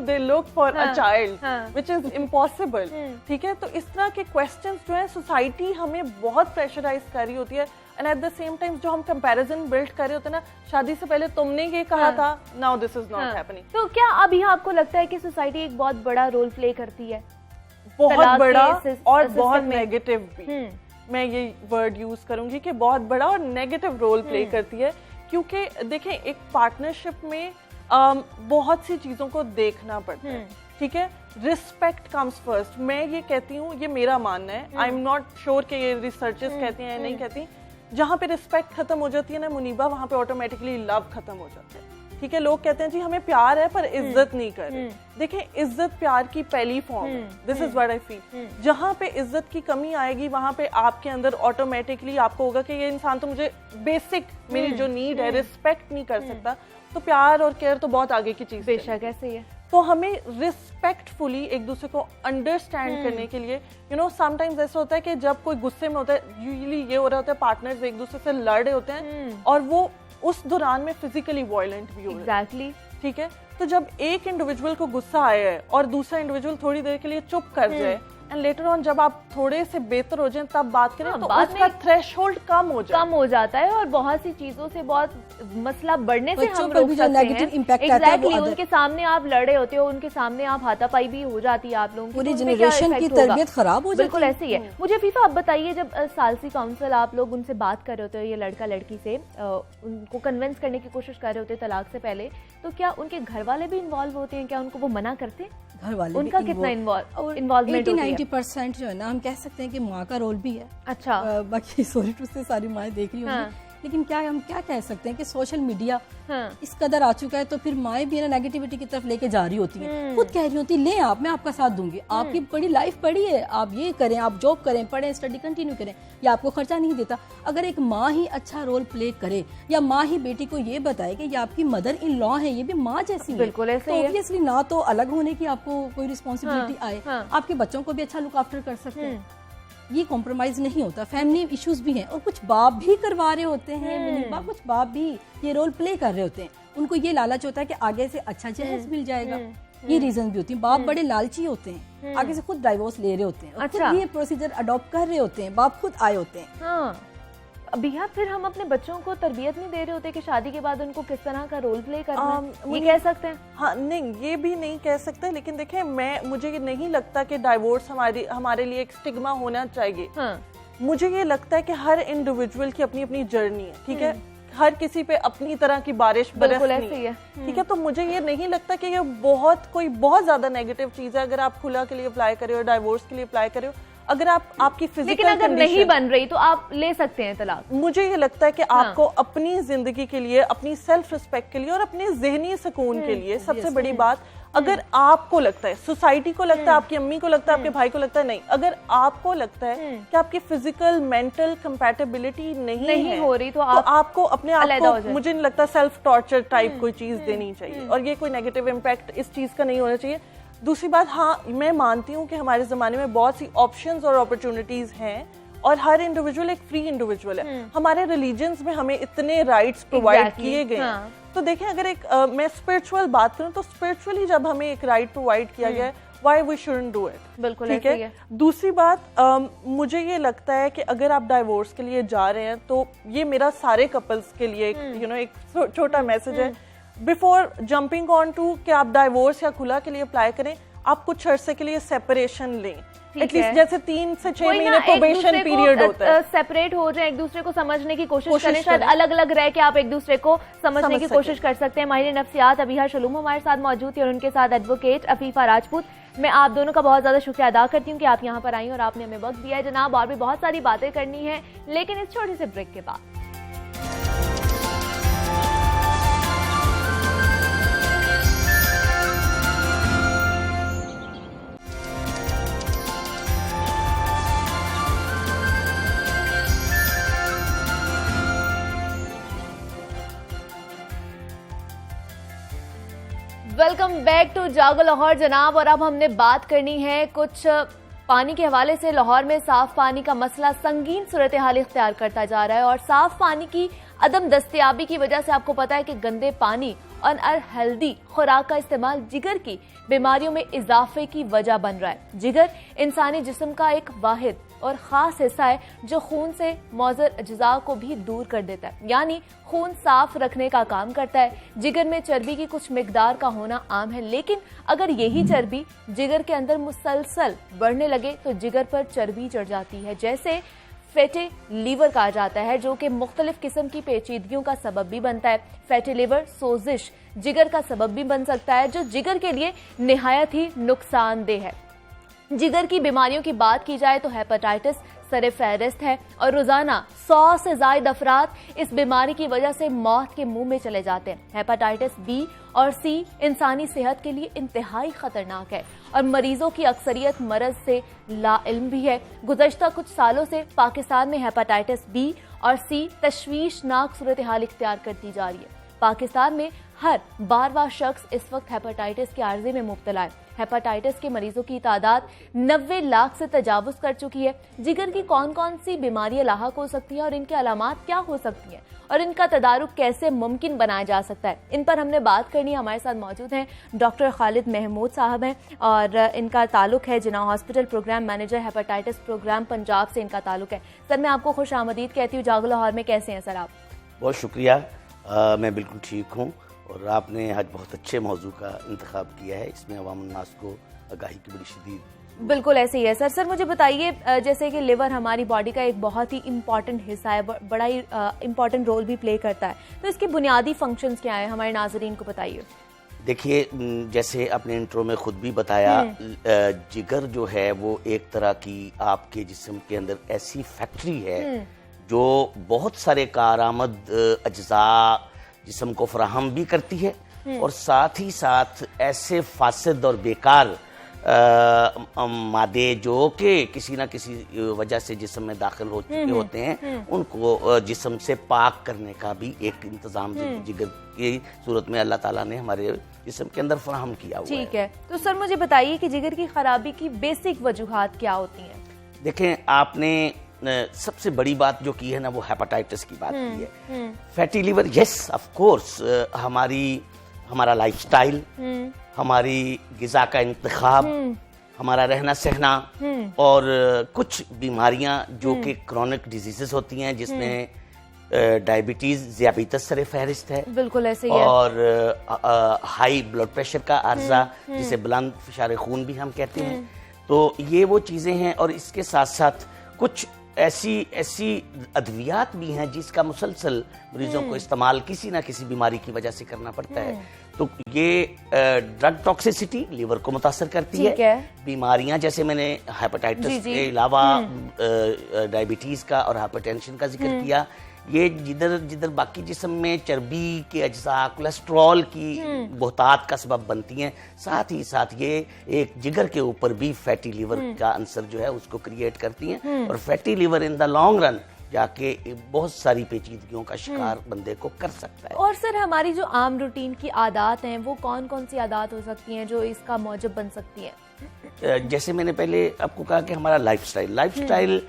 C: they look for a child which is impossible. ठीक है, तो इस तरह के क्वेश्चंस जो है सोसाइटी हमें बहुत प्रेशराइज कर रही होती है, and at the same time जो हम कंपैरिजन बिल्ड कर रहे होते हैं ना, शादी से पहले तुमने ये कहा था, now this is not happening.
A: तो क्या अभी आपको लगता है कि सोसाइटी एक बहुत बड़ा रोल प्ले करती है?
C: बहुत बड़ा और बहुत नेगेटिव भी, मैं ये वर्ड यूज करूंगी कि बहुत बड़ा और नेगेटिव रोल प्ले करती है। क्योंकि देखें, एक पार्टनरशिप में बहुत सी चीजों को देखना पड़ता है। ठीक है, रिस्पेक्ट कम्स फर्स्ट। मैं ये कहती हूँ, ये मेरा मानना है, आई एम नॉट श्योर कि ये रिसर्चर्स कहती हैं या नहीं कहती। जहाँ पे रिस्पेक्ट खत्म हो जाती है ना मुनीबा, वहां पे ऑटोमेटिकली लव खत्म हो जाता है। ठीक है, लोग कहते हैं जी हमें प्यार है पर इज्जत नहीं कर रहे। देखिए, इज्जत प्यार की पहली फॉर्म है, this is what I feel. जहाँ पे इज्जत की कमी आएगी, वहां पे आपके अंदर ऑटोमेटिकली आपको होगा कि ये इंसान तो मुझे बेसिक मेरी जो नीड है रिस्पेक्ट नहीं कर सकता, तो प्यार और केयर तो बहुत आगे की चीज।
A: बेशक ऐसे ही है।
C: तो हमें रिस्पेक्टफुली एक दूसरे को अंडरस्टैंड करने के लिए समटाइम्स ऐसा होता है कि जब कोई गुस्से में होता है, यूजुअली ये हो रहा होता है पार्टनर्स एक दूसरे से लड़ रहे होते हैं और वो उस दौरान में फिजिकली वायलेंट भी हो रहे हैं।
A: एग्जैक्टली।
C: ठीक है, तो जब एक इंडिविजुअल को गुस्सा आया है और दूसरा इंडिविजुअल थोड़ी देर के लिए चुप कर जाए, एंड लेटर ऑन जब आप थोड़े से बेहतर हो जाएं तब बात करें, तो उसका थ्रेशोल्ड कम हो जाता है
A: और बहुत सी चीजों से बहुत मसला बढ़ने से हम
B: रोक सकते हैं।
A: एग्जैक्टली, उनके सामने आप लड़े होते हो, उनके सामने आप हाथापाई भी हो जाती है आप लोगों की,
B: पूरी जनरेशन की तरबियत खराब हो जाती है।
A: बिल्कुल ऐसे ही है। मुझे फीफा आप बताइए, जब सालसी काउंसिल आप लोग उनसे बात कर रहे होते हो, ये लड़का लड़की से उनको कन्विंस करने की कोशिश कर रहे होते हैं तलाक से पहले, तो क्या उनके घर वाले भी इन्वॉल्व होते हैं? क्या उनको वो मना करते हैं?
B: घर वाले
A: उनका कितना इन्वॉल्वमेंट होती है?
B: 80-90% जो है ना, हम कह सकते हैं कि माँ का रोल भी है।
A: अच्छा।
B: बाकी सॉरी टू से सारी माएँ देख रही होंगी, लेकिन क्या हम क्या कह सकते हैं कि सोशल मीडिया इस कदर आ चुका है, तो फिर माएँ भी ना नेगेटिविटी की तरफ लेके जा रही होती हैं। खुद कह रही होती ले आप, मैं आपका साथ दूंगी, आपकी बड़ी लाइफ बड़ी है, आप ये करें, आप जॉब करें, पढ़ें, स्टडी कंटिन्यू करें, या आपको खर्चा नहीं देता। अगर एक माँ ही अच्छा रोल प्ले करे, या माँ ही बेटी को ये बताए कि ये आपकी मदर इन लॉ है, ये भी माँ जैसी है,
A: बिल्कुल ऐसे ही है।
B: ऑब्वियसली ना तो अलग होने की आपको कोई रिस्पॉन्सिबिलिटी आए, आपके बच्चों को भी अच्छा लुक आफ्टर कर सकते हैं, ये कॉम्प्रोमाइज नहीं होता। फैमिली इश्यूज भी हैं, और कुछ बाप भी करवा रहे होते हैं, कुछ बाप भी ये रोल प्ले कर रहे होते हैं। उनको ये लालच होता है कि आगे से अच्छा जहेज मिल जाएगा, ये रीजन भी होती है। बाप बड़े लालची होते हैं, आगे से खुद डाइवोर्स ले रहे होते हैं, अच्छा। ये प्रोसीजर अडॉप्ट कर रहे होते हैं, बाप खुद आए होते हैं।
A: भैया, फिर हम अपने बच्चों को तरबियत नहीं दे रहे होते कि शादी के बाद उनको किस तरह का रोल प्ले करना है? ये कह सकते हैं?
C: हाँ, नहीं, ये भी नहीं कह सकते, लेकिन देखें, मुझे ये नहीं लगता कि डाइवोर्स हमारे लिए एक स्टिग्मा होना चाहिए। मुझे ये लगता है कि हर इंडिविजुअल की अपनी अपनी जर्नी है। ठीक है, हर किसी पे अपनी तरह की बारिश बरसनी है। ठीक है, तो मुझे ये नहीं लगता कि ये कोई बहुत ज्यादा नेगेटिव चीज है अगर आप खुला के लिए अप्लाई करे हो, डाइवोर्स के लिए अप्लाई करे हो। अगर आपकी फिजिकल,
A: लेकिन अगर नहीं बन रही तो आप ले सकते हैं तलाक।
C: मुझे ये लगता है कि आपको अपनी जिंदगी के लिए, अपनी सेल्फ रिस्पेक्ट के लिए और अपने ज़हनी सुकून के लिए, सबसे बड़ी बात, अगर आपको लगता है, सोसाइटी को लगता है, आपकी अम्मी को लगता है, आपके भाई को लगता है, नहीं, अगर आपको लगता है कि आपकी फिजिकल मेंटल कंपैटिबिलिटी नहीं हो रही, तो आपको अपने आप को, मुझे नहीं लगता सेल्फ टॉर्चर टाइप कोई चीज देनी चाहिए, और ये कोई नेगेटिव इम्पैक्ट इस चीज का नहीं होना चाहिए। दूसरी बात, हाँ, मैं मानती हूँ कि हमारे ज़माने में बहुत सी ऑप्शंस और अपॉर्चुनिटीज़ हैं, और हर इंडिविजुअल एक फ्री इंडिविजुअल है। हमारे रिलीजन्स में हमें इतने राइट्स प्रोवाइड किए गए हैं। तो देखें, अगर मैं स्पिरिचुअल बात करूँ, तो स्पिरिचुअली जब हमें एक राइट प्रोवाइड किया गया है, why we shouldn't do it.
A: बिल्कुल,
C: ठीक है। दूसरी बात, मुझे ये लगता है कि अगर आप डाइवोर्स के लिए जा रहे हैं, तो ये मेरा सारे कपल्स के लिए एक छोटा मैसेज है, बिफोर जंपिंग ऑन टू कि आप डाइवोर्स या खुला के लिए अप्लाई करें, आप कुछ अरसे के लिए सेपरेशन लें। एटलीस्ट जैसे 3 से 6 महीने प्रोबेशन पीरियड होता है,
A: सेपरेट हो जाए, एक दूसरे को समझने की कोशिश करें, शायद अलग अलग रह के आप एक दूसरे को समझने की कोशिश कर सकते हैं। माहिर नफ्सियात अबीहा शलूम हमारे साथ मौजूद थी और उनके साथ एडवोकेट अफीफा राजपूत। मैं आप दोनों का बहुत ज्यादा शुक्रिया अदा करती हूँ कि आप यहाँ पर आई और आपने हमें वक्त दिया है जनाब। और भी बहुत सारी बातें करनी है, लेकिन इस छोटे से ब्रेक के बाद। Welcome back to Jago Lahore जनाब। और अब हमने बात करनी है कुछ पानी के हवाले से। लाहौर में साफ पानी का मसला संगीन सूरत हाल इख्तियार करता जा रहा है और साफ पानी की अदम दस्तयाबी की वजह से आपको पता है कि गंदे पानी और अनहेल्दी खुराक का इस्तेमाल जिगर की बीमारियों में इजाफे की वजह बन रहा है। जिगर इंसानी जिस्म का एक वाहिद और खास हिस्सा है जो खून से मौजर अज्जा को भी दूर कर देता है, यानी खून साफ रखने का काम करता है। जिगर में चर्बी की कुछ मिकदार का होना आम है, लेकिन अगर यही चर्बी जिगर के अंदर मुसलसल बढ़ने लगे तो जिगर पर चर्बी चढ़ जाती है, जैसे फैटी लीवर कहा जाता है, जो कि मुख्तलिफ किस्म की पेचीदगियों का सबब भी बनता है। फैटी लीवर सोजिश जिगर का सबब भी बन सकता है, जो जिगर के लिए निहायत ही नुकसानदेह है। जिगर की बीमारियों की बात की जाए तो हेपेटाइटिस सरे फहरिस्त है और रोजाना 100 से ज्यादा अफराद इस बीमारी की वजह से मौत के मुंह में चले जाते हैं। हेपेटाइटिस बी और सी इंसानी सेहत के लिए इंतहाई खतरनाक है और मरीजों की अक्सरियत मरज से लाइल्म भी है। गुज़श्ता कुछ सालों से पाकिस्तान में हेपेटाइटिस बी और सी तशवीशनाक सूरत हाल इख्तियार करती जा रही है। पाकिस्तान में हर 12वां शख्स इस वक्त हेपेटाइटिस के आर्जे में मुब्तला है। हेपेटाइटिस के मरीजों की तादाद 90 लाख से तजावुज कर चुकी है। जिगर की कौन कौन सी बीमारियां लाहक हो सकती हैं और इनके अलामात क्या हो सकती हैं और इनका तदारुक कैसे मुमकिन बनाया जा सकता है, इन पर हमने बात करनी है। हमारे साथ मौजूद हैं डॉक्टर खालिद महमूद साहब हैं और इनका ताल्लुक है Jinnah hospital programme manager hepatitis programme Punjab से इनका ताल्लुक है। सर, मैं आपको खुश आमदीद कहती हूँ जागो लाहौर में। कैसे हैं सर आप?
D: बहुत शुक्रिया, मैं बिल्कुल ठीक हूँ और आपने आज बहुत अच्छे मौजू का इंतखाब किया है। इसमें अवाम उन्नास को आगाही की बड़ी शदीद
A: बिल्कुल ऐसे ही है। सर मुझे बताइए, जैसे कि लिवर हमारी बॉडी का एक बहुत ही इम्पॉर्टेंट हिस्सा है, बड़ा ही इम्पॉर्टेंट रोल भी प्ले करता है, तो इसके बुनियादी फंक्शंस क्या है, हमारे नाजरीन को बताइए।
D: देखिए, जैसे आपने इंट्रो में खुद भी बताया, जिगर जो है वो एक तरह की आपके जिस्म के अंदर ऐसी फैक्ट्री है जो बहुत सारे कारआमद अज्जा जिस्म को फराहम भी करती है और साथ ही साथ ऐसे फासिद और बेकार मादे जो कि किसी ना किसी वजह से जिस्म में दाखिल हो चुके होते हैं उनको जिस्म से पाक करने का भी एक इंतजाम जिगर की सूरत में अल्लाह ताला ने हमारे जिस्म के अंदर फराहम किया हुआ है।
A: ठीक है, तो सर मुझे बताइए कि जिगर की खराबी की बेसिक वजूहात क्या होती हैं?
D: देखें, आपने सबसे बड़ी बात जो की है ना वो हेपेटाइटिस की बात की है। Fatty liver, yes of course, हमारा लाइफस्टाइल, हमारी गिजा का इंतखाब, हमारा रहना सहना और कुछ बीमारियां जो कि क्रॉनिक डिजीजेस होती हैं जिसमें डायबिटीज ज़ियाबीतस सरे फहरिस्त है।
A: बिल्कुल ऐसे ही है।
D: और हाई ब्लड प्रेशर का अर्जा जिसे बुलंद फिशार खून भी हम कहते हैं। तो ये वो चीज़ें हैं और इसके साथ साथ कुछ ऐसी अद्वियात भी हैं जिसका मुसलसल मरीजों को इस्तेमाल किसी ना किसी बीमारी की वजह से करना पड़ता है। तो ये ड्रग टॉक्सिसिटी लीवर को मुतासर करती है। बीमारियां जैसे मैंने हेपेटाइटिस के अलावा डायबिटीज का और हाइपरटेंशन का जिक्र किया, ये जिधर बाकी जिस्म में चर्बी के अज्जा, कोलेस्ट्रॉल की बहुतात का सबब बनती हैं, साथ ही साथ ये एक जिगर के ऊपर भी फैटी लीवर का अंसर जो है उसको क्रिएट करती हैं और fatty liver in the long run जाके बहुत सारी पेचीदगियों का शिकार बंदे को कर सकता है।
A: और सर, हमारी जो आम रूटीन की आदत हैं वो कौन कौन सी आदत हो सकती हैं जो इसका मौजब बन सकती हैं?
D: जैसे मैंने पहले आपको कहा कि हमारा लाइफस्टाइल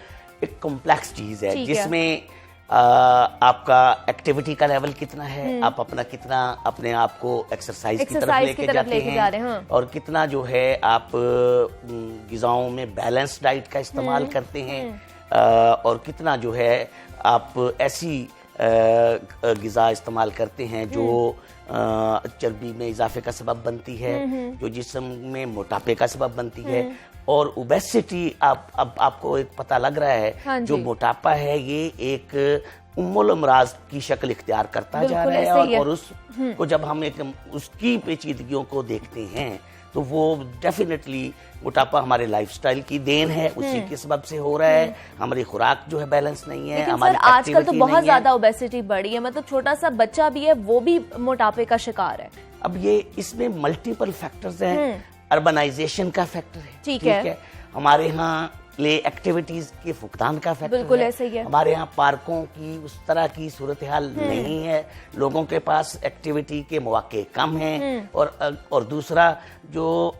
D: एक कॉम्प्लेक्स चीज है जिसमें आपका एक्टिविटी का लेवल कितना है, आप कितना अपने आप को एक्सरसाइज की तरफ लेके जाते हैं और कितना जो है आप गिज़ाओं में बैलेंस डाइट का इस्तेमाल करते हैं और कितना जो है आप ऐसी गिज़ा इस्तेमाल करते हैं जो चर्बी में इजाफे का सबब बनती है, जो जिस्म में मोटापे का सबब बनती है। और ओबेसिटी अब आपको एक पता लग रहा है,
A: हाँ
D: जो
A: जी।
D: मोटापा है ये एक उम्मुल अमराज की शक्ल इख्तियार करता जा
A: बिल्कुल
D: रहा
A: ऐसे ही
D: है,
A: है।
D: और उसको जब हम एक उसकी पेचीदगियों को देखते हैं तो वो डेफिनेटली मोटापा हमारे लाइफस्टाइल की देन है, उसी के सबब से हो रहा है। हमारी खुराक जो है बैलेंस नहीं है,
A: लेकिन
D: हमारी
A: सर आजकल तो
D: activity
A: बहुत
D: नहीं है।
A: ज्यादा ओबेसिटी बढ़ी है, मतलब छोटा सा बच्चा भी है वो भी मोटापे का शिकार है।
D: अब ये इसमें मल्टीपल फैक्टर्स हैं। अर्बनाइजेशन का फैक्टर है,
A: ठीक है।
D: हमारे यहाँ प्ले एक्टिविटीज के फुकदान का फैक्टर
A: बिल्कुल
D: है।
A: ऐसे ही है।
D: हमारे यहाँ पार्कों की उस तरह की सूरत हाल नहीं है, लोगों के पास एक्टिविटी के मौके कम हैं, और दूसरा जो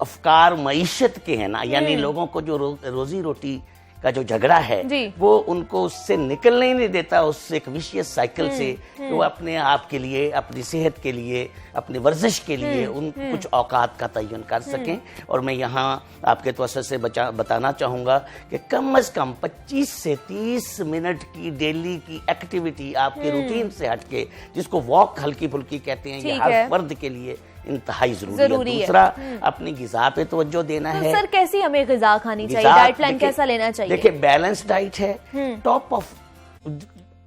D: अफकार मईशत के हैं ना, यानी लोगों को जो रोजी रोटी का जो झगड़ा है
A: जी।
D: वो उनको उससे निकलने ही नहीं देता, उससे एक विशियस साइकिल से कि वो अपने आप के लिए, अपनी सेहत के लिए, अपनी वर्जिश के लिए उन कुछ औकात का तयन कर सकें। और मैं यहाँ आपके तवज्जो से बताना चाहूँगा कि कम से कम 25 से 30 मिनट की डेली की एक्टिविटी आपके रूटीन से हटके, जिसको वॉक हल्की फुल्की कहते हैं, ये
A: ठीक
D: हर
A: है।
D: फर्द के लिए इंतहाई
A: जरूरी
D: जरूरी
A: है।
D: है। दूसरा, अपनी गिज़ा पे तवज्जो देना
A: तो
D: है।
A: सर कैसी हमें ग़िज़ा खानी चाहिए,
D: गिज़ा,
A: डाइट प्लान
D: देखिए-
A: कैसा लेना चाहिए?
D: देखिए बैलेंस डाइट है, top of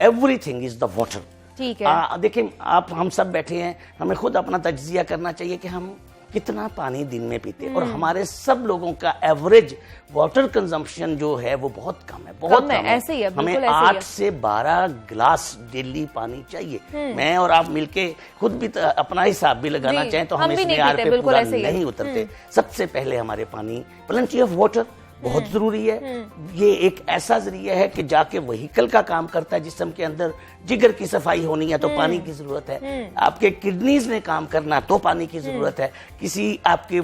D: everything is the water.
A: ठीक है।
D: देखिए आप हम सब बैठे हैं, हमें खुद अपना तज्जिया करना चाहिए कि हम कितना पानी दिन में पीते हैं। और हमारे सब लोगों का एवरेज वाटर कंजम्पशन जो है वो बहुत कम है, बहुत
A: कम है, ऐसे ही है, बिल्कुल
D: हमें
A: ऐसे ही है।
D: 8 से 12 गिलास डेली पानी चाहिए। मैं और आप मिलके खुद भी अपना हिसाब भी लगाना
A: जी,
D: चाहें तो
A: हम
D: हम
A: भी
D: इस
A: नहीं
D: मेयार
A: पीते,
D: पे
A: बिल्कुल
D: पूरा
A: ऐसे ही है।
D: नहीं उतरते। सबसे पहले हमारे पानी, प्लेंटी ऑफ वाटर बहुत जरूरी है। ये एक ऐसा जरिया है कि जाके व्हीकल का काम करता है, जिस्म के अंदर जिगर की सफाई होनी है तो पानी की जरूरत है, आपके किडनीज ने काम करना तो पानी की जरूरत है, किसी आपके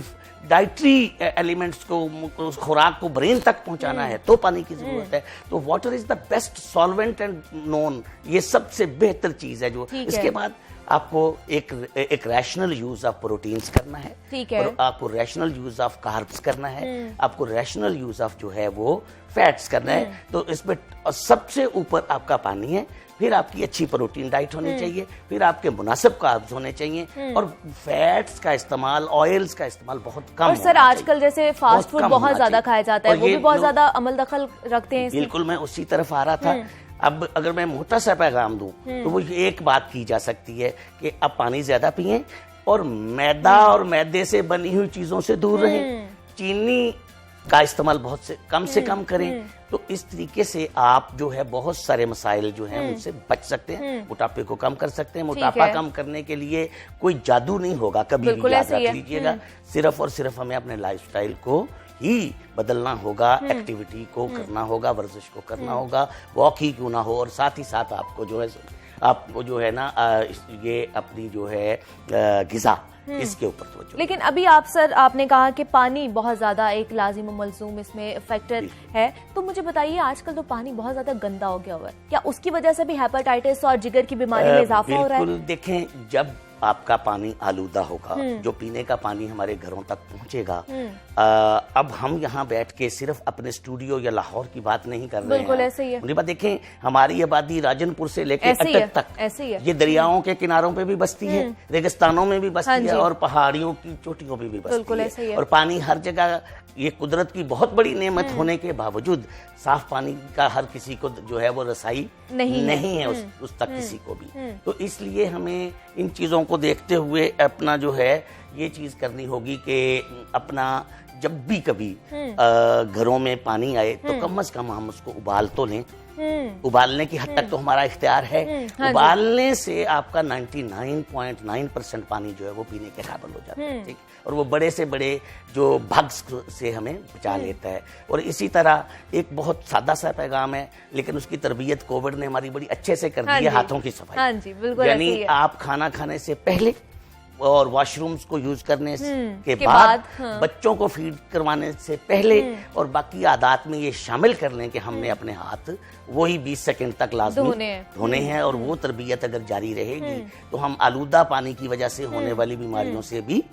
D: डाइटरी एलिमेंट्स को, उस खुराक को ब्रेन तक पहुंचाना है तो पानी की जरूरत है। तो water is the best solvent and known, ये सबसे बेहतर चीज है जो। इसके बाद आपको एक रैशनल यूज ऑफ प्रोटीन्स करना है,
A: ठीक है।
D: और आपको रैशनल यूज ऑफ कार्ब्स करना है, आपको रैशनल यूज ऑफ जो है वो फैट्स करना है। तो इसमें सबसे ऊपर आपका पानी है, फिर आपकी अच्छी प्रोटीन डाइट होनी चाहिए, फिर आपके मुनासिब कार्ब्स होने चाहिए, और फैट्स का इस्तेमाल, ऑयल्स का इस्तेमाल बहुत कम
A: और सर आजकल जैसे फास्ट फूड
D: कम
A: बहुत
D: होना
A: ज्यादा
D: चाहिए।
A: खाया जाता है,
D: और
A: वो
D: ये
A: भी बहुत
D: लोग-
A: ज्यादा अमल दखल रखते हैं इसमें।
D: बिल्कुल, मैं उसी तरफ आ रहा था। अब अगर मैं मोटा सा पैगाम दूं तो वो ये एक बात की जा सकती है कि अब पानी ज्यादा पिएं और मैदा और मैदे से बनी हुई चीजों से दूर रहें, चीनी का इस्तेमाल बहुत से कम करें। तो इस तरीके से आप जो है बहुत सारे मसाइल जो हैं उनसे बच सकते हैं, मोटापे को कम कर सकते हैं। मोटापा कम करने के लिए कोई जादू नहीं होगा, कभी भी याद रख लीजिएगा। सिर्फ और सिर्फ हमें अपने लाइफस्टाइल को ही बदलना होगा, एक्टिविटी को करना होगा, वर्जिश को करना होगा, वॉक ही क्यों ना हो, और साथ ही साथ आपको जो है आपको जो है ना ये अपनी जो है गिज़ा, इसके ऊपर तवज्जो।
A: लेकिन अभी आप सर आपने कहा कि पानी बहुत ज्यादा एक लाजिम और मलजूम इसमें फैक्टर है, तो मुझे बताइए आजकल तो पानी बहुत ज्यादा गंदा हो गया हुआ है, क्या उसकी वजह से भी हेपेटाइटिस और जिगर की बीमारी में इजाफा हो रहा है?
D: बिल्कुल, देखें जब आपका पानी आलूदा होगा, जो पीने का पानी हमारे घरों तक पहुंचेगा। अब हम यहाँ बैठ के सिर्फ अपने स्टूडियो या लाहौर की बात नहीं कर रहे हैं,
A: बिल्कुल ऐसे ही है।
D: मुझे बात देखें, हमारी आबादी राजनपुर से लेकर
A: ऐसे ही है,
D: अटक तक,
A: ऐसे ही है।
D: ये दरियाओं के किनारों पे भी बसती है, रेगिस्तानों में भी
A: हाँ
D: बसती
A: जी।
D: है, और पहाड़ियों की चोटियों पे भी
A: बिल्कुल
D: बसती
A: ऐसे ही
D: है।
A: है।
D: और पानी हर जगह, ये कुदरत की बहुत बड़ी नेमत होने के बावजूद साफ पानी का हर किसी को जो है वो रसाई नहीं है उस तक किसी को भी। तो इसलिए हमें इन चीज़ों को देखते हुए अपना जो है ये चीज़ करनी होगी कि अपना जब भी कभी घरों में पानी आए तो कम से कम हम उसको उबाल तो लें। उबालने की हद तक तो हमारा इख्तियार है। उबालने से आपका 99.9% पानी जो है वो पीने के काबिल हो जाता है, ठीक। और वो बड़े से बड़े जो भग्स से हमें बचा लेता है। और इसी तरह एक बहुत सादा सा पैगाम है, लेकिन उसकी तरबियत कोविड ने हमारी बड़ी अच्छे से कर दी है, हाथों की सफाई।
A: हाँ जी, बिल्कुल
D: यानी
A: ऐसे ही है।
D: आप खाना खाने से पहले और वॉशरूम्स को यूज करने के
A: के
D: बाद,
A: बाद, हाँ।
D: बच्चों को फीड करवाने से पहले और बाकी आदात में ये शामिल कर लें कि हमने अपने हाथ वही 20 सेकंड तक लाजमी धोने हैं। और वो तरबियत अगर जारी रहेगी तो हम आलूदा पानी की वजह से होने वाली बीमारियों से भी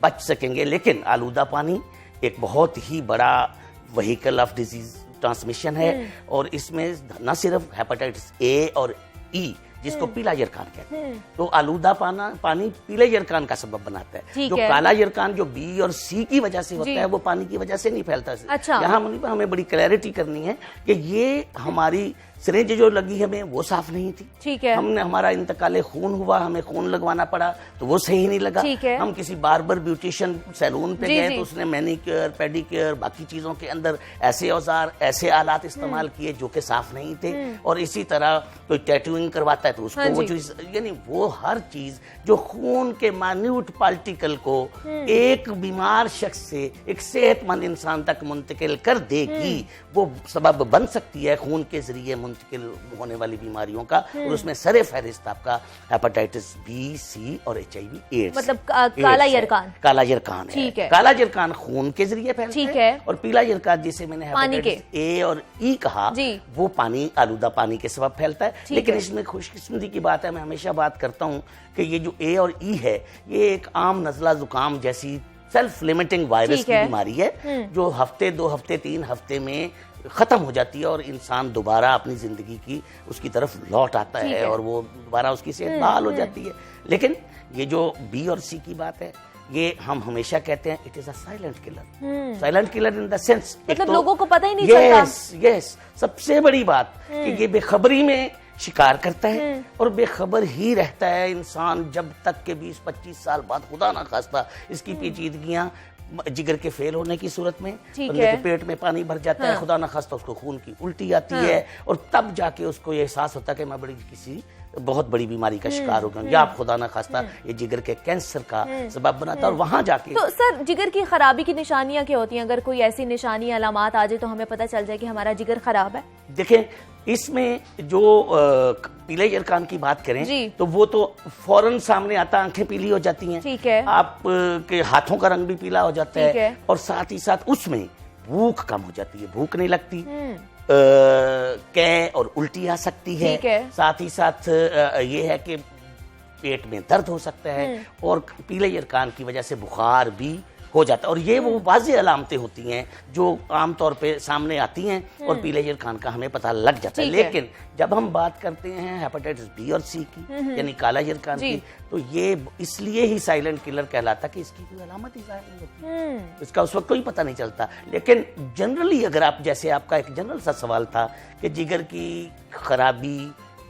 D: बच सकेंगे। लेकिन आलूदा पानी एक बहुत ही बड़ा व्हीकल ऑफ डिजीज ट्रांसमिशन है, और इसमें न सिर्फ हेपेटाइटिस ए और ई जिसको पीला यरकान कहते हैं। तो आलूदा पानी पीले यरकान का सबब बनाता है। जो काला यरकान जो बी और सी की वजह से होता है वो पानी की वजह से नहीं फैलता।
A: अच्छा।
D: यहाँ हमें बड़ी क्लैरिटी करनी है कि ये हमारी सिरिंज जो लगी हमें वो साफ नहीं थी।
A: ठीक है।
D: हमने हमारा इंतकाले खून हुआ, हमें खून लगवाना पड़ा तो वो सही नहीं लगा।
A: ठीक है।
D: हम किसी बार्बर ब्यूटिशियन सैलून पे गए तो उसने मैनिक्योर पेडिक्योर बाकी चीजों के अंदर ऐसे औजार ऐसे आलात इस्तेमाल किए जो कि साफ नहीं थे। और इसी तरह कोई टैटूइंग करवाता है तो उसको वो जो यानी वो हर चीज जो खून के मान्यूट पार्टिकल को एक बीमार शख्स से एक सेहतमंद इंसान तक मुंतकिल कर देगी वो सबब बन सकती है खून के जरिए मुंतकिल होने वाली बीमारियों का। और उसमें सरे फहरिस्त आपका हेपेटाइटिस बी, सी और HIV एड्स,
A: मतलब काला यरकान।
D: काला यरकान है। काला यरकान खून के जरिए फैलता है और पीला यरकान जिसे मैंने हेपेटाइटिस ए और ई कहा वो पानी आलूदा पानी के सबब फैलता है। लेकिन इसमें खुशकिस्मती की बात है, मैं हमेशा बात करता हूँ कि ये जो ए और ई है ये एक आम नजला जुकाम जैसी सेल्फ लिमिटिंग वायरस की बीमारी है जो हफ्ते 2 हफ्ते 3 हफ्ते में खत्म हो जाती है और इंसान दोबारा अपनी जिंदगी की उसकी तरफ लौट आता है और वो दोबारा उसकी सेहत बहाल हो जाती है। लेकिन ये जो बी और सी की बात है ये हम हमेशा कहते हैं it is a silent killer. Silent killer in the sense
A: मतलब लोगों को पता ही नहीं चलता।
D: यस सबसे बड़ी बात कि ये बेखबरी में शिकार करता है और बेखबर ही रहता है इंसान जब तक के 20-25 साल बाद खुदा ना खास्ता इसकी पेचीदगियां जिगर के फेल होने की सूरत में बंदे के पेट में पानी भर जाता है, खुदा ना खास्ता उसको खून की उल्टी आती है और तब जाके उसको ये एहसास होता है कि मैं बड़ी किसी बहुत बड़ी बीमारी का शिकार हो गया या आप खुदा ना खास्ता ये जिगर के कैंसर का सबब बनाता है और वहां जाके।
A: तो सर जिगर की खराबी की निशानियां क्या होती हैं? अगर कोई ऐसी निशानी अलामात आ जाए तो हमें पता चल जाए कि हमारा जिगर खराब है।
D: देखें इसमें जो पीले यरकान की बात करें तो वो तो फौरन सामने आता, आंखें पीली हो जाती हैं।
A: ठीक है।
D: आप के हाथों का रंग भी पीला हो जाता है और साथ ही साथ उसमें भूख कम हो जाती है, भूख नहीं लगती, कै और उल्टी आ सकती है। साथ ही साथ ये है कि पेट में दर्द हो सकता है और पीले यरकान की वजह से बुखार भी हो जाता है। और ये वो वाज़ेह अलामतें होती हैं जो आमतौर पे सामने आती हैं और पीले यरकान का हमें पता लग जाता है। लेकिन जब हम बात करते हैं हेपेटाइटिस बी और सी की यानी काला यरकान की तो ये इसलिए ही साइलेंट किलर कहलाता कि इसकी कोई अलामत ही ज़ाहिर नहीं होती, इसका उस वक्त कोई पता नहीं चलता। लेकिन जनरली अगर आप जैसे आपका एक जनरल सा सवाल था कि जिगर की खराबी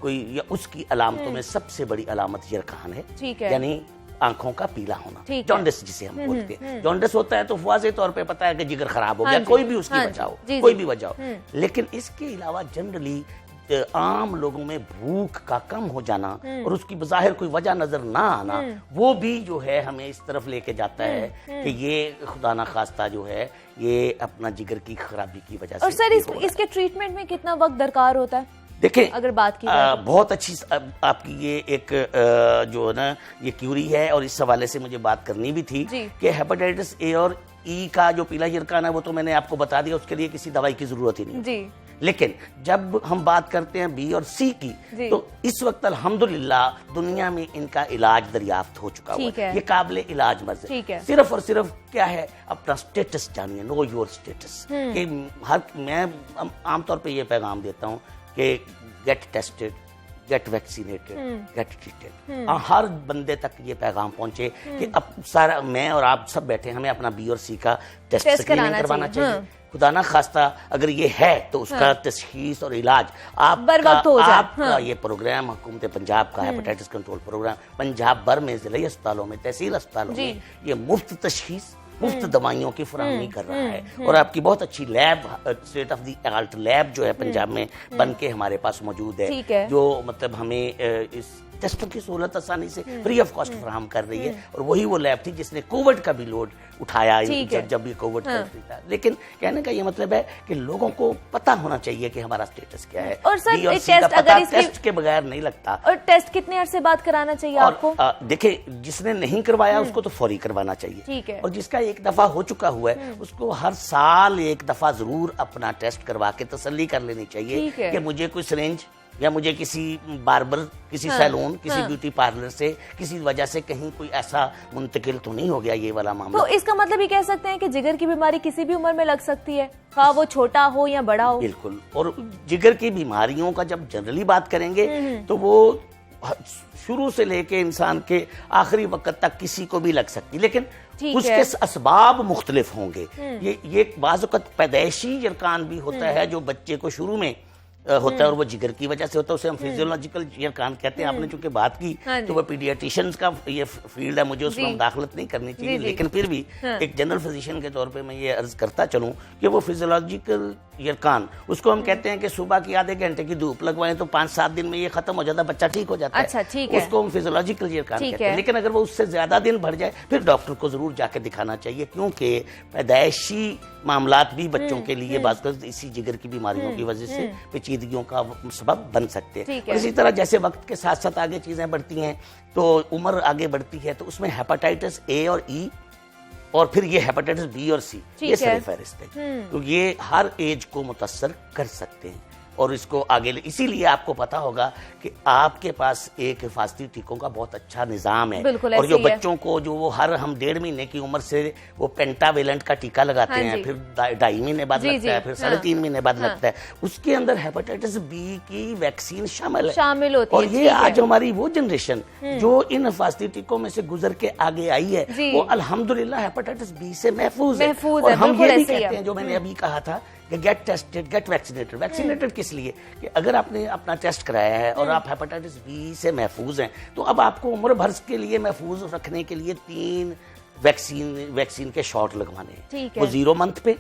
D: कोई या उसकी अलामतों में सबसे बड़ी अलामत यरकान है यानी आंखों का पीला होना, जॉन्डिस जिसे हम बोलते हैं। जॉन्डिस होता है तो वाज़ेह तौर पे पता है कि जिगर खराब हो गया, कोई भी उसकी वजह हो, कोई भी वजह हो। लेकिन इसके अलावा जनरली आम लोगों में भूख का कम हो जाना और उसकी बज़ाहिर कोई वजह नजर ना आना वो भी जो है हमें इस तरफ लेके जाता है कि ये खुदा ना खास्ता जो है ये अपना जिगर की खराबी की वजह से।
A: और सर इसके ट्रीटमेंट में कितना वक्त दरकार होता है?
D: देखें
A: अगर बात की
D: बहुत अच्छी आपकी ये एक जो है ना ये क्यूरी है और इस हवाले से मुझे बात करनी भी थी कि हेपेटाइटिस ए और ई का जो पीला यरकान है वो तो मैंने आपको बता दिया, उसके लिए किसी दवाई की जरूरत ही नहीं। लेकिन जब हम बात करते हैं बी और सी की तो इस वक्त अल्हम्दुलिल्लाह दुनिया में इनका इलाज दरियाफ्त हो चुका हुआ है। ये काबिल इलाज मर्ज है। सिर्फ और सिर्फ क्या है अपना स्टेटस जानिए, नो योर स्टेटस। मैं आमतौर पर यह पैगाम देता हूँ कि get tested, get vaccinated, get treated. हर बंदे तक ये पैगाम पहुंचे कि अब सारा मैं और आप सब बैठे हमें अपना बी और सी का टेस्ट स्क्रीनिंग करवाना चाहिए। खुदा ना खास्ता अगर ये है तो उसका तशखीस और इलाज आपका ये प्रोग्राम हुकूमत पंजाब का हेपेटाइटिस कंट्रोल प्रोग्राम पंजाब भर में जिले अस्पतालों में, तहसील अस्पतालों में ये मुफ्त तशखीस मुफ्त दवाइयों की फराहमी कर रहा है। और आपकी बहुत अच्छी lab state of the art lab जो है पंजाब में बन के हमारे पास मौजूद है जो मतलब हमें इस टेस्टों की सहूलत आसानी से फ्री ऑफ कॉस्ट फराहम कर रही है। और वही वो लैब थी जिसने कोविड का भी लोड उठाया जब भी कोविड था। लेकिन कहने का ये मतलब है कि लोगों को पता होना चाहिए कि हमारा स्टेटस क्या है।
A: और सर टेस्ट
D: के बगैर नहीं लगता।
A: और टेस्ट कितने अरसे बाद कराना चाहिए आपको?
D: देखिए जिसने नहीं करवाया उसको तो फौरी करवाना चाहिए और जिसका एक दफा हो चुका हुआ है उसको हर साल एक दफा जरूर अपना टेस्ट करवा के तसल्ली कर लेनी चाहिए कि मुझे कोई सिरिंज या मुझे किसी बार्बर, किसी सैलून, किसी ब्यूटी पार्लर से किसी वजह से कहीं कोई ऐसा मुंतकिल तो नहीं हो गया ये वाला मामला।
A: तो इसका मतलब ये कह सकते हैं कि जिगर की बीमारी किसी भी उम्र में लग सकती है, हाँ वो छोटा हो या बड़ा हो।
D: बिल्कुल। और जिगर की बीमारियों का जब जनरली बात करेंगे तो वो शुरू से लेके इंसान के आखिरी वक्त तक किसी को भी लग सकती, लेकिन उसके असबाब मुख्तलिफ होंगे। ये बाज़ वक़्त पैदाइशी यरकान भी होता है जो बच्चे को शुरू में होता है और वो जिगर की वजह से होता है, उसे हम फिजियोलॉजिकल यरकान कहते हैं। आपने चूंकि बात की तो वो पीडियाट्रिशियंस का ये फील्ड है, मुझे उसमें मुदाखलत नहीं करनी चाहिए, लेकिन फिर भी एक जनरल फिजिशियन के तौर पे मैं ये अर्ज करता चलूं कि वो फिजियोलॉजिकल यरकान, उसको हम कहते हैं कि सुबह की आधे घंटे की धूप लगवाएं तो 5-7 दिन में ये खत्म हो जाता है, बच्चा ठीक हो जाता है।
A: अच्छा, ठीक है।
D: उसको हम फिजियोलॉजिकल यरकान कहते हैं। लेकिन अगर वो उससे ज्यादा दिन बढ़ जाए फिर डॉक्टर को जरूर जाके दिखाना चाहिए, क्योंकि पैदाइशी मामलात भी बच्चों के लिए बात इसी जिगर की बीमारियों की वजह से पेचीदगियों का सबब बन सकते हैं। और इसी तरह जैसे वक्त के साथ साथ आगे चीजें बढ़ती हैं तो उम्र आगे बढ़ती है तो उसमें हेपेटाइटिस ए और ई और फिर ये हेपेटाइटिस बी और सी, ये सारी फहरिस्त है। तो ये हर एज को मुतासर कर सकते हैं और इसको आगे इसीलिए आपको पता होगा कि आपके पास एक हिफाजती टीकों का बहुत अच्छा निजाम है। और जो बच्चों को जो वो हर हम 1.5 महीने की उम्र से वो पेंटावेलेंट का टीका लगाते हैं, फिर 2.5 महीने बाद लगता है, फिर 3.5 महीने बाद लगता है, उसके अंदर हेपेटाइटिस बी की वैक्सीन शामिल होती है। और ये आज हमारी वो जनरेशन जो इन हिफाजती टीकों में से गुजर के आगे आई है वो अल्हम्दुलिल्लाह हेपेटाइटिस बी से महफूज है। और हम ये भी कहते हैं जो मैंने अभी कहा था कि get tested get vaccinated. Vaccinated किस लिए? कि अगर आपने अपना टेस्ट कराया है और आप हेपेटाइटिस बी से महफूज हैं तो अब आपको उम्र भर के लिए महफूज रखने के लिए 3 वैक्सीन के शॉट लगवाने हैं। वो 0 मंथ पे,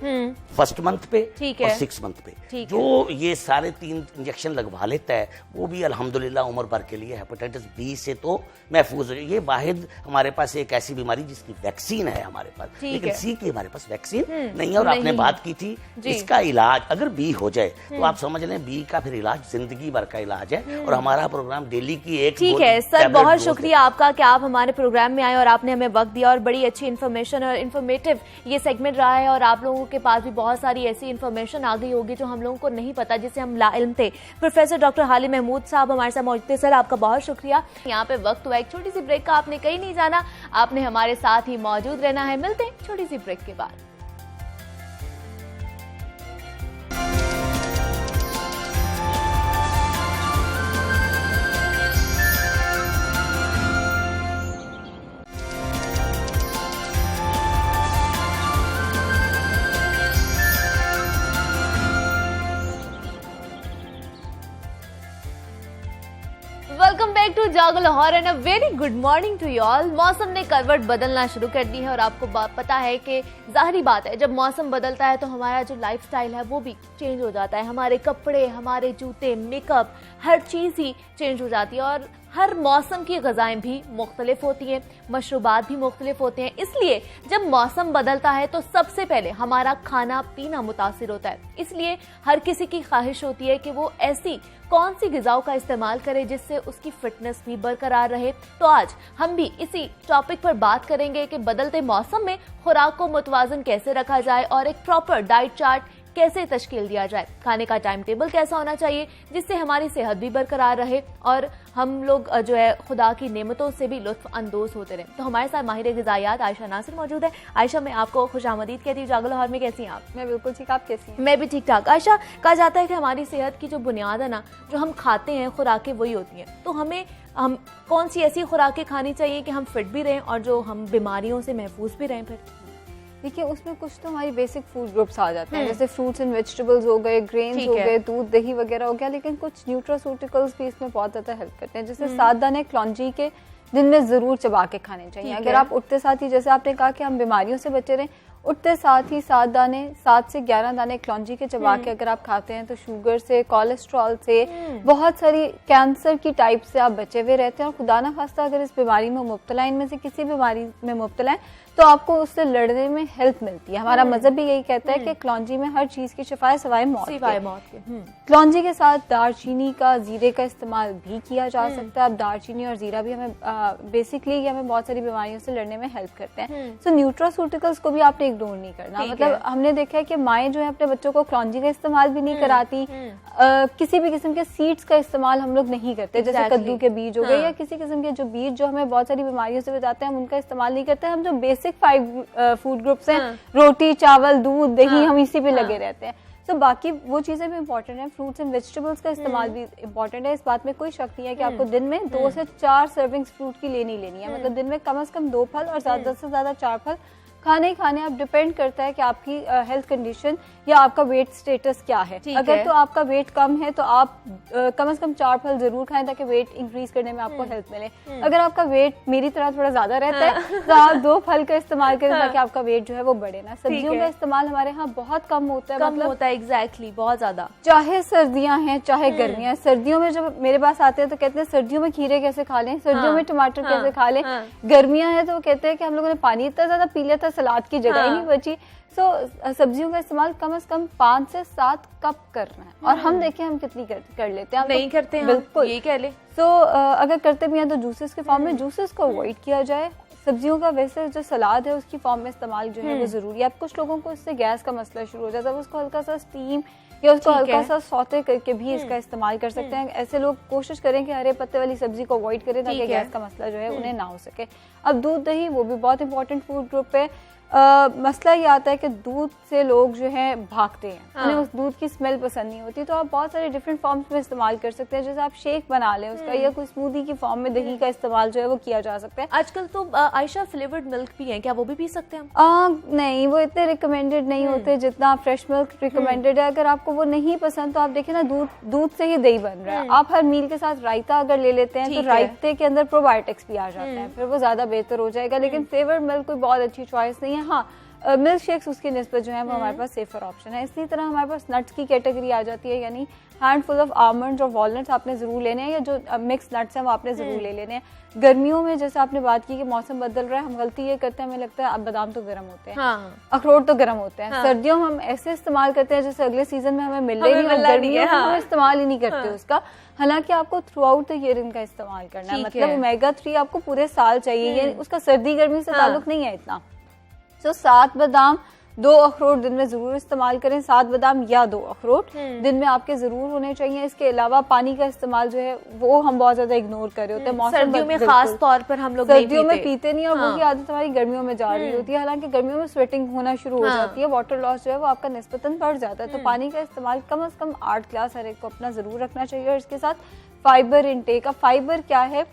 D: 1st मंथ पे और 6 मंथ पे। जो ये सारे 3 इंजेक्शन लगवा लेता है वो भी अल्हम्दुलिल्लाह उम्र भर के लिए हेपेटाइटिस बी से तो महफूज है। ये वाहिद हमारे पास एक ऐसी बीमारी जिसकी वैक्सीन है हमारे पास, लेकिन सी की हमारे पास वैक्सीन नहीं है। और आपने बात की थी इसका इलाज अगर बी हो जाए तो आप समझ लें बी का फिर इलाज जिंदगी भर का इलाज है। और हमारा प्रोग्राम डेली की एक
A: ठीक है सर, बहुत शुक्रिया आपका कि आप हमारे प्रोग्राम में आए और आपने हमें वक्त दिया और बड़ी अच्छी इन्फॉर्मेशन और इन्फॉर्मेटिव ये सेगमेंट रहा है। और आप लोगों के पास भी बहुत सारी ऐसी इन्फॉर्मेशन आ गई होगी जो हम लोगों को नहीं पता, जिससे हम लाइल्म थे। प्रोफेसर डॉक्टर हालिम महमूद साहब हमारे साथ मौजूद थे। सर आपका बहुत शुक्रिया। यहाँ पे वक्त हुआ एक छोटी सी ब्रेक का, आपने कहीं नहीं जाना, आपने हमारे साथ ही मौजूद रहना है। मिलते हैं छोटी सी ब्रेक के बाद। Welcome back to Jago Lahore and a very good morning to you all. मौसम ने करवट बदलना शुरू कर दी है और आपको पता है कि जाहिर बात है जब मौसम बदलता है तो हमारा जो लाइफस्टाइल है वो भी चेंज हो जाता है। हमारे कपड़े, हमारे जूते, मेकअप, हर चीज़ ही चेंज हो जाती है। और हर मौसम की ग़िज़ाएं भी मुख्तलिफ होती हैं, मशरूबात भी मुख्तलिफ होते हैं। इसलिए जब मौसम बदलता है तो सबसे पहले हमारा खाना पीना मुतासिर होता है। इसलिए हर किसी की ख्वाहिश होती है कि वो ऐसी कौन सी ग़िज़ाओं का इस्तेमाल करे जिससे उसकी फिटनेस भी बरकरार रहे। तो आज हम भी इसी टॉपिक पर बात करेंगे कि बदलते मौसम में खुराक को मुतवाज़न कैसे रखा जाए और एक प्रॉपर डाइट चार्ट कैसे तश्कील दिया जाए, खाने का टाइम टेबल कैसा होना चाहिए जिससे हमारी सेहत भी बरकरार रहे और हम लोग जो है खुदा की नेमतों से भी लुत्फ अंदोज होते रहे। तो हमारे साथ माहिर ग़िज़ायात आयशा नासिर मौजूद है। आयशा, मैं आपको खुशामदीद कहती हूँ जागो लाहौर में। कैसी हैं आप?
E: मैं बिल्कुल ठीक, आप कैसी हैं?
A: मैं भी ठीक ठाक। आयशा, कहा जाता है कि हमारी सेहत की जो बुनियाद है ना, जो हम खाते हैं खुराकें वही होती हैं। तो हम कौन सी ऐसी खुराकें खानी चाहिए कि हम फिट भी रहें और जो हम बीमारियों से महफूज भी रहें? फिर
E: देखिए उसमें कुछ तो हमारी बेसिक फूड ग्रुप्स आ जाते हैं, जैसे फ्रूट्स एंड वेजिटेबल्स हो गए, ग्रेन्स हो गए, दूध दही वगैरह हो गया। लेकिन कुछ न्यूट्रास्यूटिकल्स भी इसमें बहुत ज़्यादा हेल्प करते हैं, जैसे 7 दाने क्लौंजी के दिन में ज़रूर चबा के खाने चाहिए। अगर आप उठते साथ ही, जैसे आपने कहा कि हम बीमारियों से बचे रहें, उठते साथ ही 7 दाने 7 से 11 दाने क्लौंजी के चबा के अगर आप खाते हैं तो शुगर से, कोलेस्ट्रॉल से, बहुत सारी कैंसर की टाइप से आप बचे हुए रहते हैं। और खुदा ना खास्ता अगर इस बीमारी में मुब्तला, इनमें से किसी बीमारी में मुब्तला है तो आपको उससे लड़ने में हेल्प मिलती है। हमारा मजहब भी यही कहता है कि क्लौंजी में हर चीज की शिफा है सिवाय मौत के। क्लौंजी के साथ दालचीनी का, जीरे का इस्तेमाल भी किया जा सकता है। अब दालचीनी और जीरा भी हमें बेसिकली हमें बहुत सारी बीमारियों से लड़ने में हेल्प करते हैं। सो न्यूट्रास्यूटिकल्स को भी आपने इग्नोर नहीं करना। मतलब हमने देखा है कि माएँ जो है अपने बच्चों को क्लौंजी का इस्तेमाल भी नहीं कराती, किसी भी किस्म के सीड्स का इस्तेमाल हम लोग नहीं करते, जैसे कद्दू के बीज हो गए या किसी किस्म के जो बीज जो हमें बहुत सारी बीमारियों से बचाते हैं हम उनका इस्तेमाल नहीं करते। हम जो बेसिक 5 फूड ग्रुप्स हैं, रोटी, चावल, दूध, दही, हम इसी पे लगे रहते हैं। तो बाकी वो चीज़ें भी इंपॉर्टेंट है। फ्रूट्स एंड वेजिटेबल्स का इस्तेमाल भी इंपॉर्टेंट है। इस बात में कोई शक नहीं है कि आपको दिन में 2 से 4 सर्विंग्स फ्रूट की लेनी है। मतलब दिन में कम से कम 2 फल और ज़्यादा से ज़्यादा 4 फल खाने ही खाने। आप डिपेंड करता है कि आपकी हेल्थ कंडीशन या आपका वेट स्टेटस क्या है। अगर तो आपका वेट कम है तो आप कम से कम 4 फल जरूर खाएं ताकि वेट इंक्रीज करने में आपको हेल्प मिले। अगर आपका वेट मेरी तरह थोड़ा ज्यादा रहता है तो आप 2 फल का इस्तेमाल करें ताकि आपका वेट जो है वो बढ़े ना। सब्जियों का इस्तेमाल हमारे यहाँ बहुत कम होता है,
A: मतलब होता है एग्जैक्टली, बहुत ज्यादा।
E: चाहे सर्दियां हैं चाहे गर्मियां। सर्दियों में जब मेरे पास आते हैं तो कहते हैं सर्दियों में खीरे कैसे खा लें, सर्दियों में टमाटर कैसे खा लें। गर्मियां हैं तो वो कहते हैं कि हम लोगों ने पानी इतना ज्यादा पी लिया था, सलाद की जगह ही नहीं बची। सब्जियों का इस्तेमाल कम से कम 5 से 7 कप करना है। और हम देखें हम कितनी कर लेते हैं।
A: नहीं करते हैं,
E: बिल्कुल
A: ये कह ले।
E: अगर करते भी हैं तो जूसेस के फॉर्म में जूसेस को अवॉइड किया जाए। सब्जियों का वैसे जो सलाद है उसकी फॉर्म में इस्तेमाल जो है वो जरूरी है। अब कुछ लोगों को इससे गैस का मसला शुरू हो जाता है, उसको हल्का सा स्टीम या उसको हल्का सा सौते करके भी इसका इस्तेमाल कर सकते हैं। ऐसे लोग कोशिश करें कि हरे पत्ते वाली सब्जी को अवॉइड करें ताकि गैस का मसला जो है उन्हें ना हो सके। अब दूध दही वो भी बहुत इंपॉर्टेंट फूड ग्रुप है। मसला ये आता है कि दूध से लोग जो है भागते हैं, उन्हें उस दूध की स्मेल पसंद नहीं होती। तो आप बहुत सारे डिफरेंट फॉर्म्स में इस्तेमाल कर सकते हैं, जैसे आप शेक बना लें उसका या कोई स्मूदी की फॉर्म में दही का इस्तेमाल जो है वो किया जा सकता है।
A: आजकल तो आयशा फ्लेवर्ड मिल्क भी है, क्या वो भी पी सकते हैं हम?
E: नहीं, वो इतने रिकमेंडेड नहीं होते जितना फ्रेश मिल्क रिकमेंडेड है। अगर आपको वो नहीं पसंद तो आप देखिए ना, दूध से ही दही बन रहा है। आप हर मील के साथ रायता अगर ले लेते हैं तो रायते के अंदर प्रोबायोटिक्स भी आ जाते हैं, फिर वो ज्यादा बेहतर हो जाएगा। लेकिन फ्लेवर्ड मिल्क कोई बहुत अच्छी चॉइस नहीं है। हाँ, मिल्क शेक्स उसकी निस्बत जो है वो हमारे पास सेफर ऑप्शन है। इसी तरह हमारे पास नट्स की कैटेगरी आ जाती है, यानी हैंडफुल ऑफ आलमंड्स और वॉलनट्स आपने जरूर लेने हैं, या जो मिक्स नट्स हैं वो आपने जरूर ले लेने हैं। गर्मियों में जैसे आपने बात की कि मौसम बदल रहा है, हम गलती ये करते हैं, हमें लगता है अब बादाम तो गर्म होते हैं, अखरोट तो गर्म होते हैं। सर्दियों में हम ऐसे इस्तेमाल करते हैं जैसे अगले सीजन में हमें मिल रही है, गर्मियों में हम इस्तेमाल ही नहीं करते उसका। हालांकि आपको थ्रू आउट द ईयर इनका इस्तेमाल करना है। मतलब ओमेगा 3 आपको पूरे साल चाहिए, उसका सर्दी गर्मी से ताल्लुक नहीं है इतना। तो 7 बादाम 2 अखरोट दिन में जरूर इस्तेमाल करें। 7 बादाम या 2 अखरोट दिन में आपके जरूर होने चाहिए। इसके अलावा पानी का इस्तेमाल जो है वो हम बहुत ज्यादा इग्नोर कर रहे होते हैं। मौसम
A: सर्दियों में खास तौर पर हम लोग
E: सर्दियों में पीते नहीं, और वो की आदत हमारी गर्मियों में जा रही होती है। हालांकि गर्मियों में स्वेटिंग होना शुरू हो जाती है, वाटर लॉस जो है वो आपका निस्बतन बढ़ जाता है। तो पानी का इस्तेमाल कम से कम 8 गिलास हर एक को अपना जरूर रखना चाहिए। और इसके साथ फाइबर इनटेक। अब फाइबर क्या है,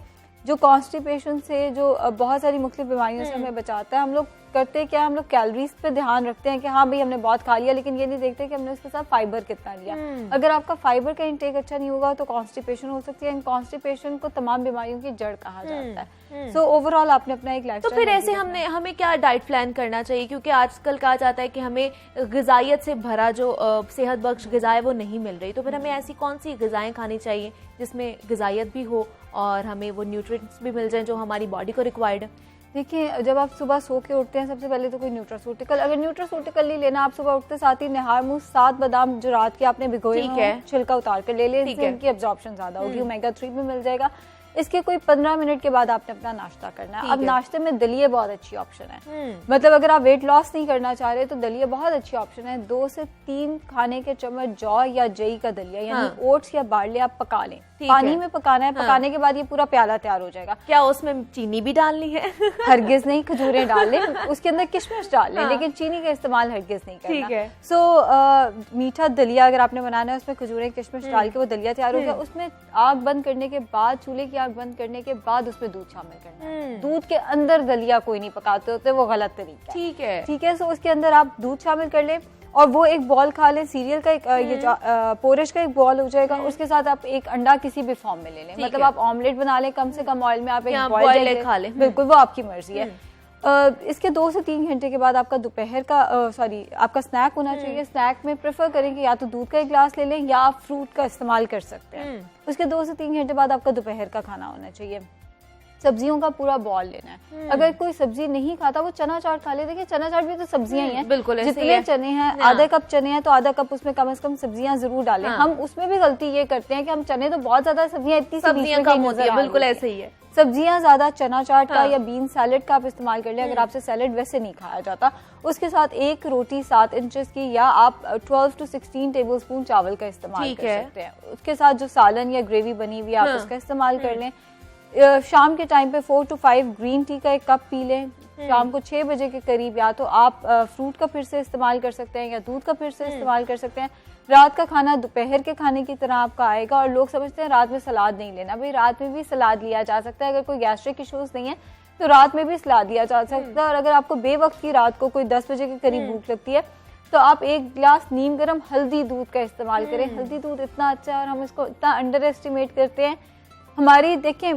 E: जो कॉन्स्टिपेशन से, जो बहुत सारी मुख्तलिफ बीमारियों से हमें बचाता है। हम लोग करते क्या, हम लोग कैलोरीज पे ध्यान रखते हैं कि हाँ भाई हमने बहुत खा लिया, लेकिन ये नहीं देखते कि हमने उसके साथ फाइबर कितना लिया। अगर आपका फाइबर का इंटेक अच्छा नहीं होगा तो कॉन्स्टिपेशन हो सकती है। कॉन्स्टिपेशन को तमाम बीमारियों की जड़ कहा जाता है। सो ओवरऑल आपने अपना एक लाइफ।
A: तो फिर ऐसे हमें क्या डाइट प्लान करना चाहिए, क्योंकि आजकल कहा जाता है कि हमें ग़िज़ाइयत से भरा जो सेहत बख्श ग़िज़ा है वो नहीं मिल रही। तो फिर हमें ऐसी कौन सी ग़िज़ाएं खानी चाहिए जिसमें ग़िज़ाइयत भी हो और हमें वो न्यूट्रिएंट्स भी मिल जाएं जो हमारी बॉडी को रिक्वायर्ड है?
E: देखिए, जब आप सुबह सो के उठते हैं सबसे पहले तो कोई न्यूट्रासूटिकल, अगर न्यूट्रासूटिकल नहीं लेना, आप सुबह उठते साथ ही निहार मुंह 7 बादाम जो रात के आपने भिगोए हैं छिलका उतार कर ले लें, इससे इनकी एब्जॉर्प्शन ज्यादा होगी, ओमेगा 3 भी मिल जाएगा। इसके कोई 15 मिनट के बाद आपने अपना नाश्ता करना है। अब नाश्ते में दलिया बहुत अच्छी ऑप्शन है। मतलब अगर आप वेट लॉस नहीं करना चाह रहे तो दलिया बहुत अच्छी ऑप्शन है। 2 से 3 खाने के चम्मच जौ या जई का दलिया, यानी ओट्स या बार्ले आप पका लें। पानी में पकाना है। पकाने के बाद ये पूरा प्याला तैयार हो जाएगा।
A: क्या उसमें चीनी भी डालनी है?
E: हरगिज नहीं, खजूरें डाल लें, उसके अंदर किशमिश डाल लें, लेकिन चीनी का इस्तेमाल हरगिज नहीं करना।
A: ठीक है।
E: सो मीठा दलिया अगर आपने बनाना है, उसमें खजूरें किशमिश डाल के वो दलिया तैयार हो गया। उसमें आग बंद करने के बाद, चूल्हे की आग बंद करने के बाद उसमें दूध शामिल करना है। दूध के अंदर दलिया कोई नहीं पकाते होते, वो गलत तरीका है। ठीक है। सो उसके अंदर आप दूध शामिल कर लें और वो एक बॉल खा लें। सीरियल का एक ये पोरिश का एक बॉल हो जाएगा। उसके साथ आप एक अंडा किसी भी फॉर्म में ले लें। मतलब आप ऑमलेट बना लें, कम से कम ऑयल में आप एक बॉयल एग खा लें। बिल्कुल, वो आपकी मर्जी है। इसके 2 से 3 घंटे के बाद आपका दोपहर का आपका स्नैक होना चाहिए। स्नैक में प्रेफर करेंगे या तो दूध का एक गिलास ले लें या आप फ्रूट का इस्तेमाल कर सकते हैं। उसके 2 से 3 घंटे बाद आपका दोपहर का खाना होना चाहिए। सब्जियों का पूरा बॉल लेना है। अगर कोई सब्जी नहीं खाता वो चना चाट खा ले। देखिए, चना चाट भी तो सब्जियां ही हैं।
A: बिल्कुल,
E: जितने चने हैं, आधा कप चने हैं तो आधा कप उसमें कम से कम सब्जियां जरूर डालें। हम उसमें भी गलती ये करते हैं कि हम चने तो बहुत ज्यादा, सब्जियां इतनी
A: सब्जियां कम होती है। बिल्कुल ऐसे ही है।
E: सब्जियां ज्यादा, चना चाट का या बीन सैलेड का आप इस्तेमाल कर लें। अगर आपसे सैलेड वैसे नहीं खाया जाता, उसके साथ एक रोटी 7 इंचेस की, या आप 12 to 16 टेबलस्पून चावल का इस्तेमाल कर सकते हैं। उसके साथ जो सालन या ग्रेवी बनी हुई आप उसका इस्तेमाल कर लें। शाम के टाइम पे 4 to 5 ग्रीन टी का एक कप पी लें। शाम को 6 बजे के करीब या तो आप फ्रूट का फिर से इस्तेमाल कर सकते हैं या दूध का फिर से इस्तेमाल कर सकते हैं। रात का खाना दोपहर के खाने की तरह आपका आएगा। और लोग समझते हैं रात में सलाद नहीं लेना, भाई रात में भी सलाद लिया जा सकता है। अगर कोई गैस्ट्रिक इश्यूज नहीं है तो रात में भी सलाद लिया जा सकता है। और अगर आपको बेवक्त की रात को कोई 10 बजे के करीब भूख लगती है तो आप 1 गिलास नीम गर्म हल्दी दूध का इस्तेमाल करें। हल्दी दूध इतना अच्छा है और हम इसको इतना अंडर एस्टिमेट करते हैं। हमारी देखें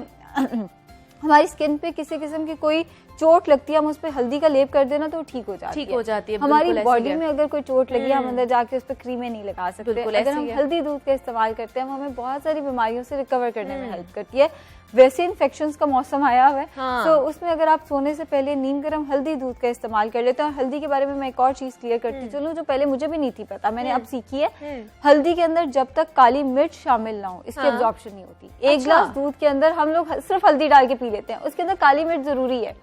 E: हमारी स्किन पे किसी किस्म की कोई चोट लगती है, हम उस पर हल्दी का लेप कर देना तो ठीक हो जाती है। हमारी बॉडी में अगर कोई चोट लगी है हम अंदर जाके उस पर क्रीमें नहीं लगा सकते। अगर हम हल्दी दूध का इस्तेमाल करते हैं हमें बहुत सारी बीमारियों से रिकवर करने में हेल्प करती है। वैसे इन्फेक्शंस का मौसम आया हुआ है तो उसमें अगर आप सोने से पहले नीम गर्म हल्दी दूध का इस्तेमाल कर लेते हैं। और हल्दी के बारे में मैं एक और चीज क्लियर करती चलूं जो पहले मुझे भी नहीं थी पता, मैंने अब सीखी है। हल्दी के अंदर जब तक काली मिर्च शामिल ना हो इसकी एब्जॉर्प्शन नहीं होती। 1 गिलास दूध के अंदर हम लोग सिर्फ हल्दी डाल के पी लेते हैं, उसके अंदर काली मिर्च जरूरी है।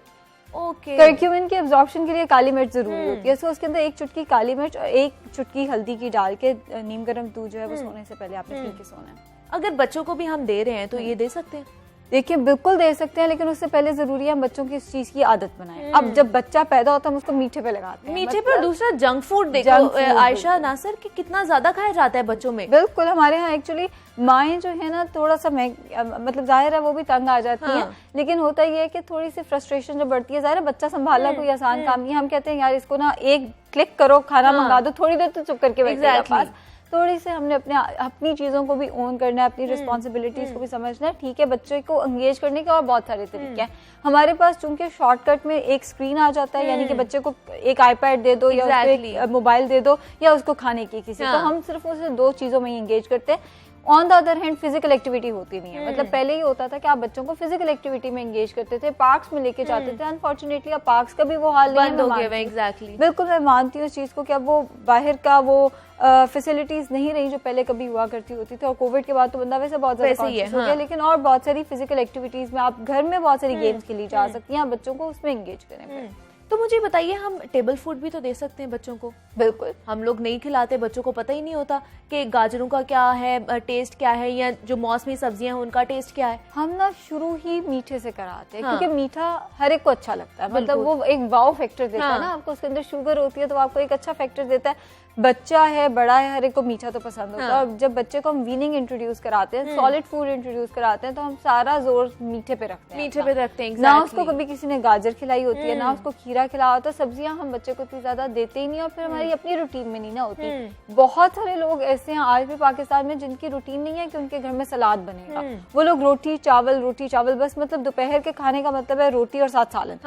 E: कर्क्यूमिन के एब्जॉर्प्शन के लिए काली मिर्च जरूरी होती है। सो उसके अंदर 1 चुटकी काली मिर्च और 1 चुटकी हल्दी की डाल के नीम गर्म दूध जो है वो सोने से पहले आपने पी के सोना है।
A: अगर बच्चों को भी हम दे रहे हैं तो ये दे सकते हैं?
E: देखिए बिल्कुल दे सकते हैं, लेकिन उससे पहले जरूरी है हम बच्चों की इस चीज की आदत बनाएं। अब जब बच्चा पैदा होता है हम उसको मीठे पे लगाते हैं,
A: मीठे पर दूसरा जंक फूड देखो आयशा नासिर कि कितना ज्यादा खाया जाता है बच्चों में।
E: बिल्कुल हमारे यहाँ एक्चुअली माएँ जो है ना थोड़ा सा मतलब जाहिर है वो भी तंग आ जाती हैं, लेकिन होता ये है कि थोड़ी सी फ्रस्ट्रेशन जो बढ़ती है, जाहिर है बच्चा संभालना कोई आसान काम नहीं है। हम कहते हैं यार इसको ना 1 क्लिक करो खाना मंगा दो, थोड़ी देर तो चुप करके बैठेगा पास। थोड़ी से हमने अपनी चीज़ों को भी ओन करना है, अपनी रिस्पॉन्सिबिलिटीज को भी समझना है। ठीक है, बच्चे को एंगेज करने के और बहुत सारे तरीके हैं हमारे पास। चूंकि शॉर्टकट में एक स्क्रीन आ जाता है, यानी कि बच्चे को एक आईपैड दे दो या उसको मोबाइल दे दो या उसको खाने की किसी, तो हम सिर्फ उसे 2 चीज़ों में एंगेज करते हैं। On the other hand physical activity होती नहीं है। मतलब पहले ही होता था कि आप बच्चों को फिजिकल एक्टिविटी में एंगेज करते थे, पार्क्स में लेके जाते थे। अनफॉर्चुनेटली अब पार्क्स का भी वो हाल नहीं है। बिल्कुल मैं मानती हूँ इस चीज को कि अब वो बाहर का वो फैसिलिटीज नहीं रही जो पहले कभी हुआ करती होती थी। और कोविड के बाद तो बंदा वैसे बहुत ज्यादा कॉन्शियस हो गया, लेकिन और बहुत सारी फिजिकल एक्टिविटीज में आप घर में बहुत सारी गेम्स खेली जा सकती हैं, आप बच्चों को उसमें एंगेज करें।
A: तो मुझे बताइए, हम टेबल फूड भी तो दे सकते हैं बच्चों को?
E: बिल्कुल,
A: हम लोग नहीं खिलाते, बच्चों को पता ही नहीं होता कि गाजरों का क्या है टेस्ट, क्या है, या जो मौसमी सब्जियां हैं उनका टेस्ट क्या है।
E: हम ना शुरू ही मीठे से कराते हैं, क्योंकि मीठा हर एक को अच्छा लगता है। मतलब वो एक वाव फैक्टर देता है ना आपको, उसके अंदर शुगर होती है तो आपको एक अच्छा फैक्टर देता है। बच्चा है बड़ा है हर एक को मीठा तो पसंद होता है। और जब बच्चे को हम वीनिंग इंट्रोड्यूस कराते हैं, सॉलिड फूड इंट्रोड्यूस कराते हैं, तो हम सारा जोर मीठे पे रखते हैं। ना उसको कभी किसी ने गाजर खिलाई होती है, ना उसको खीरा खिलाया होता है। सब्जियां हम बच्चे को इतनी ज्यादा देते ही नहीं, और फिर हमारी अपनी रूटीन में नहीं ना होती। बहुत सारे लोग ऐसे हैं आज भी पाकिस्तान में जिनकी रूटीन नहीं है कि उनके घर में सलाद बनेगा। वो लोग रोटी चावल बस, मतलब दोपहर के खाने का मतलब है रोटी और साथ सालन।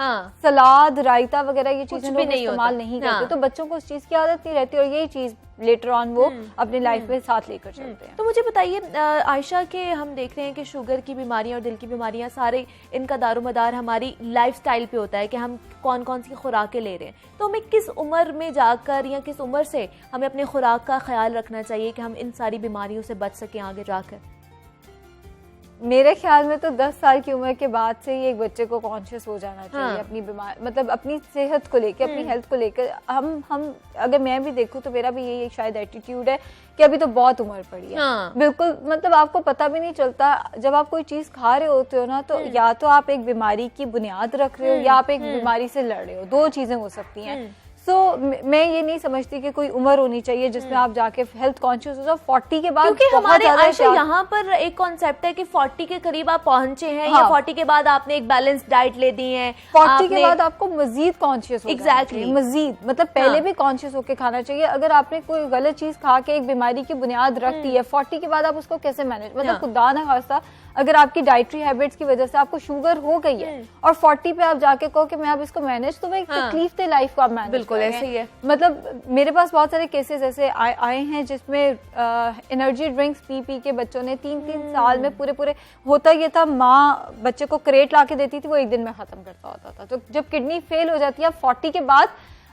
E: सलाद रायता वगैरह ये चीजें लोग इस्तेमाल नहीं करते, तो बच्चों को उस चीज की आदत नहीं रहती, और यही चीज लेटर ऑन वो अपनी लाइफ में साथ लेकर चलते हैं।
A: तो मुझे बताइए आयशा, के हम देख रहे हैं कि शुगर की बीमारियां और दिल की बीमारियां सारे इनका दारोमदार हमारी लाइफस्टाइल पे होता है कि हम कौन कौन सी खुराकें ले रहे हैं। तो हमें किस उम्र में जाकर या किस उम्र से हमें अपने खुराक का ख्याल रखना चाहिए कि हम इन सारी बीमारियों से बच सकें आगे जाकर?
E: मेरे ख्याल में तो 10 साल की उम्र के बाद से ही एक बच्चे को कॉन्शियस हो जाना चाहिए अपनी बीमार, मतलब अपनी सेहत को लेकर, अपनी हेल्थ को लेकर। हम अगर मैं भी देखूं तो मेरा भी यही शायद एटीट्यूड है कि अभी तो बहुत उम्र पड़ी है। बिल्कुल, मतलब आपको पता भी नहीं चलता जब आप कोई चीज खा रहे होते हो ना, तो या तो आप एक बीमारी की बुनियाद रख रहे हो या आप एक बीमारी से लड़ रहे हो, 2 चीजें हो सकती हैं। मैं ये नहीं समझती कि कोई उम्र होनी चाहिए जिसमें आप जाके हेल्थ कॉन्शियस हो जाओ 40 के बाद।
A: क्योंकि हमारे आयशा यहाँ पर एक कॉन्सेप्ट है कि 40 के करीब आप पहुंचे हैं, या 40 के बाद आपने एक बैलेंस डाइट ले दी है,
E: 40 के बाद आपको मजीद कॉन्शियस हो मजीद, मतलब पहले भी कॉन्शियस होकर खाना चाहिए। अगर आपने कोई गलत चीज खा के एक बीमारी की बुनियाद रख दी है, 40 के बाद आप उसको कैसे मैनेज, मतलब खुदा ना खास्ता अगर आपकी डाइटरी हैबिट्स की वजह से आपको शुगर हो गई है और 40 पे आप जाके कहो कि मैं अब इसको मैनेज, तो वो एक तकलीफ थे लाइफ को आप मैनेज।
A: बिल्कुल ऐसे ही है।
E: मतलब मेरे पास बहुत सारे केसेस ऐसे आए हैं जिसमें एनर्जी ड्रिंक्स पी के बच्चों ने 3-3 साल में पूरे होता ये था, माँ बच्चे को क्रेट ला के देती थी, वो एक दिन में खत्म करता होता था। तो जब किडनी फेल हो जाती है 40 के बाद,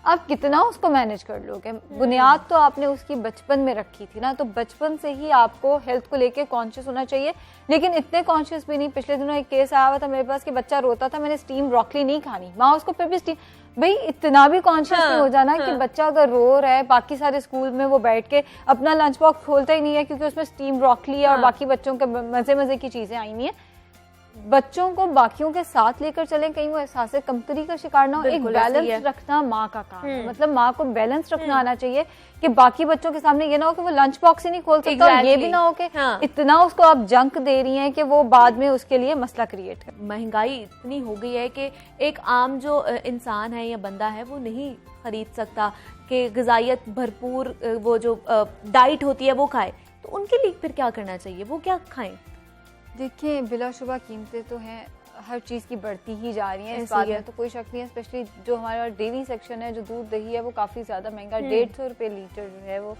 E: आप कितना उसको मैनेज कर लोगे? बुनियाद तो आपने उसकी बचपन में रखी थी ना, तो बचपन से ही आपको हेल्थ को लेके कॉन्शियस होना चाहिए। लेकिन इतने कॉन्शियस भी नहीं। पिछले दिनों एक केस आया हुआ था मेरे पास कि बच्चा रोता था, मैंने स्टीम ब्रोकली नहीं खानी, माँ उसको फिर भी स्टीम, भाई इतना भी कॉन्शियस नहीं हो जाना कि बच्चा अगर रो रहा है, बाकी सारे स्कूल में वो बैठ के अपना लंच बॉक्स खोलता ही नहीं है क्योंकि उसमें स्टीम ब्रोकली और बाकी बच्चों के मजे की चीजें आई नहीं है। बच्चों को बाकियों के साथ लेकर चलें, कहीं वो एहसास कमतरी का शिकार ना हो। एक बैलेंस रखना माँ का काम है, मतलब माँ को बैलेंस रखना आना चाहिए कि बाकी बच्चों के सामने ये ना हो कि वो लंच बॉक्स ही नहीं खोल सकता, और ये भी ना हो कि इतना उसको आप जंक दे रही हैं कि वो बाद में उसके लिए मसला क्रिएट कर।
A: महंगाई इतनी हो गई है कि एक आम जो इंसान है या बंदा है वो नहीं खरीद सकता कि ग़िज़ाइयत भरपूर वो जो डाइट होती है वो खाए, तो उनके लिए फिर क्या करना चाहिए, वो क्या खाएं?
E: देखिए बिलाशुबा कीमतें तो हैं, हर चीज़ की बढ़ती ही जा रही हैं, इस बात में तो कोई शक नहीं है। स्पेशली जो हमारा डेयरी सेक्शन है, जो दूध दही है वो काफ़ी ज़्यादा महंगा, 150 रुपये लीटर जो है वो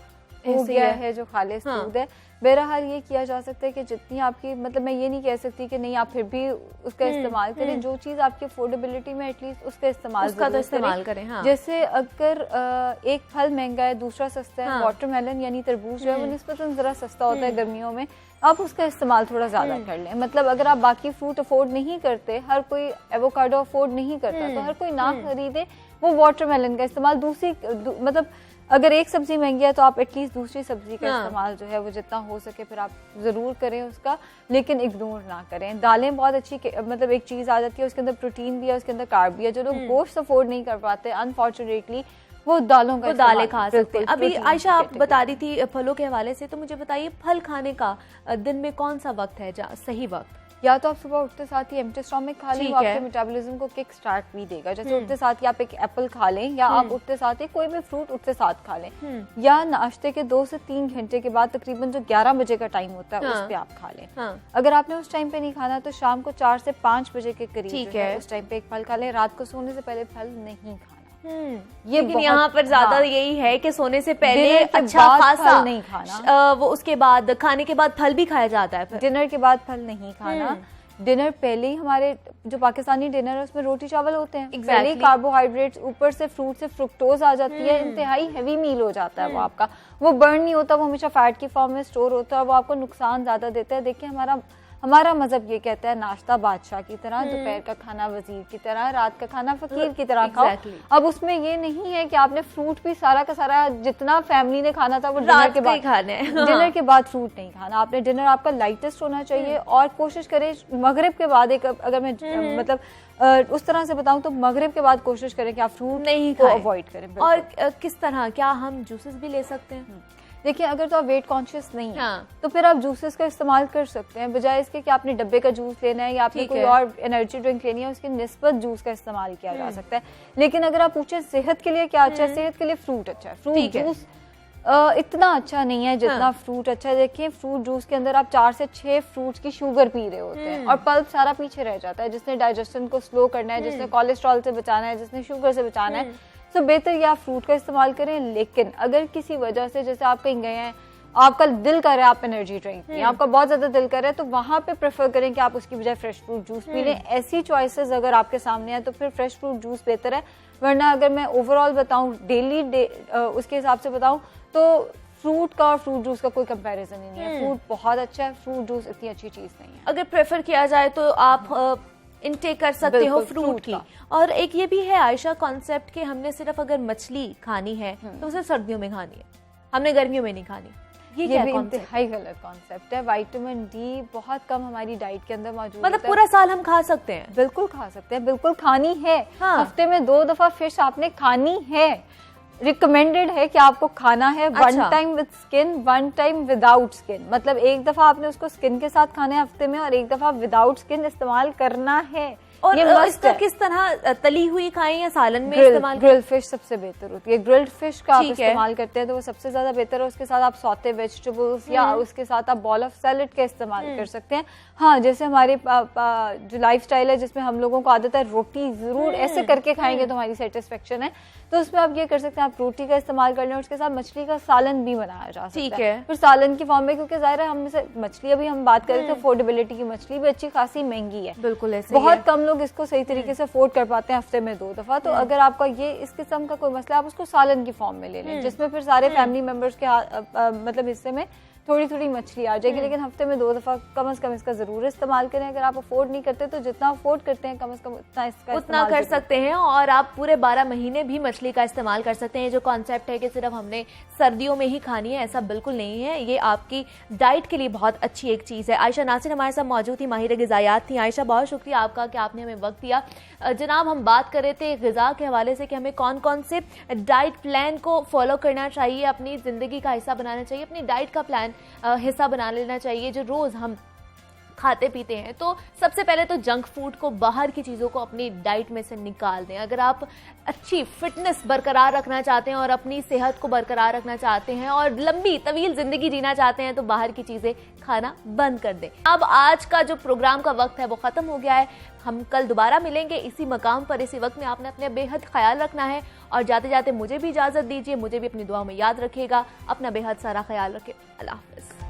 E: हो गया है जो खालिस दूध है। बहरहाल ये किया जा सकता है कि जितनी आपकी, मतलब मैं ये नहीं कह सकती कि नहीं आप फिर भी उसका इस्तेमाल करें, जो चीज़ आपकी अफोर्डेबिलिटी में एटलीस्ट उसका इस्तेमाल
A: करें। हाँ।
E: जैसे अगर एक फल महंगा है दूसरा सस्ता है, वाटरमेलन यानी तरबूज जो है वो निस्बतन ज़रा सस्ता होता है गर्मियों में, आप उसका इस्तेमाल थोड़ा ज़्यादा कर लें। मतलब अगर आप बाकी फ्रूट अफोर्ड नहीं करते, हर कोई एवोकाडो अफोर्ड नहीं करता, तो हर कोई ना खरीदे, वो वाटरमेलन का इस्तेमाल मतलब अगर एक सब्जी महंगी है तो आप एटलीस्ट दूसरी सब्जी का इस्तेमाल जो है वो जितना हो सके फिर आप जरूर करें उसका, लेकिन इग्नोर ना करें। दालें बहुत अच्छी, मतलब एक चीज आ जाती है उसके अंदर प्रोटीन भी है, उसके अंदर कार्ब भी है। जो लोग गोश्त अफोर्ड नहीं कर पाते अनफॉर्चुनेटली वो दालों का
A: दालें खा सकते हैं। अभी आयशा आप बता रही थी फलों के हवाले से, तो मुझे बताइए फल खाने का दिन में कौन सा वक्त है सही वक्त?
E: या तो आप सुबह उठते साथ ही एम्प्टी स्टमक खा लें, वो आपके मेटाबॉलिज्म को किक स्टार्ट भी देगा। जैसे उठते साथ ही आप एक एप्पल खा लें, या आप उठते साथ ही कोई भी फ्रूट उठते साथ खा लें, या नाश्ते के 2 से 3 घंटे के बाद तकरीबन जो 11 बजे का टाइम होता है उस पे आप खा लें। अगर आपने उस टाइम पे नहीं खाना तो शाम को 4 से 5 बजे के करीब उस टाइम पे एक फल खा लें। रात को सोने से पहले फल नहीं खाना।
A: ये लेकिन यहाँ पर ज्यादा यही है कि सोने से पहले अच्छा खासा
E: नहीं खाना,
A: वो उसके बाद खाने के बाद फल भी खाया जाता है।
E: डिनर के बाद फल नहीं खाना। डिनर पहले ही हमारे जो पाकिस्तानी डिनर है उसमें रोटी चावल होते हैं, पहले ही कार्बोहाइड्रेट्स, ऊपर से फ्रूट से फ्रुक्टोज आ जाती है, इंतहाई हैवी मील हो जाता है वो आपका, वो बर्न नहीं होता, वो हमेशा फैट की फॉर्म में स्टोर होता है, वो आपको नुकसान ज्यादा देता है। देखिए हमारा मजहब ये कहता है नाश्ता बादशाह की तरह, दोपहर का खाना वजीर की तरह, रात का खाना फकीर की तरह खाओ। अब उसमें ये नहीं है कि आपने फ्रूट भी सारा का सारा जितना फैमिली ने खाना था वो डिनर के बाद खाना है। डिनर के बाद फ्रूट नहीं खाना आपने। डिनर आपका लाइटेस्ट होना चाहिए, और कोशिश करें मगरिब के बाद अगर मैं मतलब उस तरह से बताऊं तो मगरिब के बाद कोशिश करें कि आप फ्रूट नहीं को अवॉइड करें।
A: और किस तरह, क्या हम जूसेस भी ले सकते हैं?
E: देखिए अगर तो आप वेट कॉन्शियस नहीं है तो फिर आप जूसेस का इस्तेमाल कर सकते हैं, बजाय इसके कि आपने डब्बे का जूस लेना है या आपने कोई और एनर्जी ड्रिंक लेनी है, उसकी निस्बत जूस का इस्तेमाल किया जा सकता है। लेकिन अगर आप पूछे सेहत के लिए क्या अच्छा है, सेहत के लिए फ्रूट अच्छा है। फ्रूट जूस इतना अच्छा नहीं है जितना फ्रूट अच्छा है। देखिए फ्रूट जूस के अंदर आप 4 से 6 फ्रूट्स की शुगर पी रहे होते हैं, और पल्प सारा पीछे रह जाता है। जिसने डाइजेशन को स्लो करना है, जिसने कोलेस्ट्रॉल से बचाना है, जिसने शुगर से बचाना है, तो बेहतर ये आप फ्रूट का इस्तेमाल करें। लेकिन अगर किसी वजह से जैसे आप कहीं गए हैं, आपका दिल कर रहा है आप एनर्जी ड्रिंक पिए, आपका बहुत ज्यादा दिल कर रहा है, तो वहां पे प्रेफर करें कि आप उसकी बजाय फ्रेश फ्रूट जूस पी लें। ऐसी चॉइसेस अगर आपके सामने है तो फिर फ्रेश फ्रूट जूस बेहतर है। वरना अगर मैं ओवरऑल बताऊं, डेली उसके हिसाब से बताऊं तो फ्रूट का और फ्रूट जूस का कोई कंपैरिजन ही नहीं है। फ्रूट बहुत अच्छा है, फ्रूट जूस इतनी अच्छी चीज नहीं है।
A: अगर प्रेफर किया जाए तो आप इनटेक कर सकते हो फ्रूट की। और एक ये भी है आयशा कॉन्सेप्ट कि हमने सिर्फ अगर मछली खानी है तो सिर्फ सर्दियों में खानी है, हमने गर्मियों में नहीं खानी। ये भी
E: इंतहाई गलत कॉन्सेप्ट है। विटामिन डी बहुत कम हमारी डाइट के अंदर मौजूद,
A: मतलब पूरा साल हम खा सकते हैं?
E: बिल्कुल खा सकते हैं, बिल्कुल खानी है। हफ्ते में 2 दफा फिश आपने खानी है। रिकमेंडेड है कि आपको खाना है 1 time with skin, 1 time without skin. मतलब एक दफा आपने उसको स्किन के साथ खाना है हफ्ते में, और एक दफा विदाउट स्किन इस्तेमाल करना है।
A: और ये इसको किस तरह, तली हुई खाएं या सालन में इस्तेमाल?
E: ग्रिल्ड फिश सबसे बेहतर होती है। ग्रिल्ड फिश का आप इस्तेमाल करते हैं तो वो सबसे ज्यादा बेहतर है। उसके साथ आप सौते वेजिटेबल्स या उसके साथ आप बॉल ऑफ सैलेड का इस्तेमाल कर सकते हैं। हाँ, जैसे हमारे जो लाइफ स्टाइल है जिसमें हम लोगों को आदत है रोटी जरूर ऐसे करके खाएंगे तो हमारी सेटिस्फेक्शन है, तो उसमें आप ये कर सकते हैं, आप रोटी का इस्तेमाल कर लें। उसके साथ मछली का सालन भी बनाया जा सकता है, फिर सालन की फॉर्म में, क्योंकि जाहिर है हम मछली अभी हम बात करें तो अफोर्डेबिलिटी की मछली भी अच्छी खासी महंगी है।
A: बिल्कुल ऐसे
E: बहुत कम लोग इसको सही तरीके से अफोर्ड कर पाते हैं हफ्ते में 2 दफा। तो अगर आपका ये इस किस्म का कोई मसला, आप उसको सालन की फॉर्म में ले लें, जिसमें फिर सारे फैमिली मेंबर्स के मतलब हिस्से में थोड़ी थोड़ी मछली आ जाएगी, लेकिन हफ्ते में 2 दफ़ा कम से कम इसका ज़रूर इस्तेमाल करें। अगर आप अफोर्ड नहीं करते तो जितना अफोर्ड करते हैं कम से कम उतना
A: कर सकते हैं, और आप पूरे 12 महीने भी मछली का इस्तेमाल कर सकते हैं। जो कॉन्सेप्ट है कि सिर्फ हमने सर्दियों में ही खानी है, ऐसा बिल्कुल नहीं है। ये आपकी डाइट के लिए बहुत अच्छी एक चीज़ है। आयशा नासिर हमारे साथ मौजूद थी, माहिर ग़िज़ायात थी। आयशा, बहुत शुक्रिया आपका कि आपने हमें वक्त दिया। जनाब, हम बात कर रहे थे ग़िज़ा के हवाले से कि हमें कौन कौन से डाइट प्लान को फॉलो करना चाहिए, अपनी ज़िंदगी का हिस्सा बनाना चाहिए, अपनी डाइट का प्लान हिस्सा बना लेना चाहिए जो रोज़ हम खाते पीते हैं। तो सबसे पहले तो जंक फूड को, बाहर की चीज़ों को अपनी डाइट में से निकाल दें। अगर आप अच्छी फिटनेस बरकरार रखना चाहते हैं और अपनी सेहत को बरकरार रखना चाहते हैं और लंबी तवील ज़िंदगी जीना चाहते हैं तो बाहर की चीज़ें खाना बंद कर दें। अब आज का जो प्रोग्राम का वक्त है वो ख़त्म हो गया है। हम कल दोबारा मिलेंगे इसी मकाम पर, इसी वक्त में। आपने अपने बेहद ख्याल रखना है और जाते जाते मुझे भी इजाज़त दीजिए। मुझे भी अपनी दुआ में याद रखिएगा। अपना बेहद सारा ख्याल रखें। अल्लाह हाफ़िज़।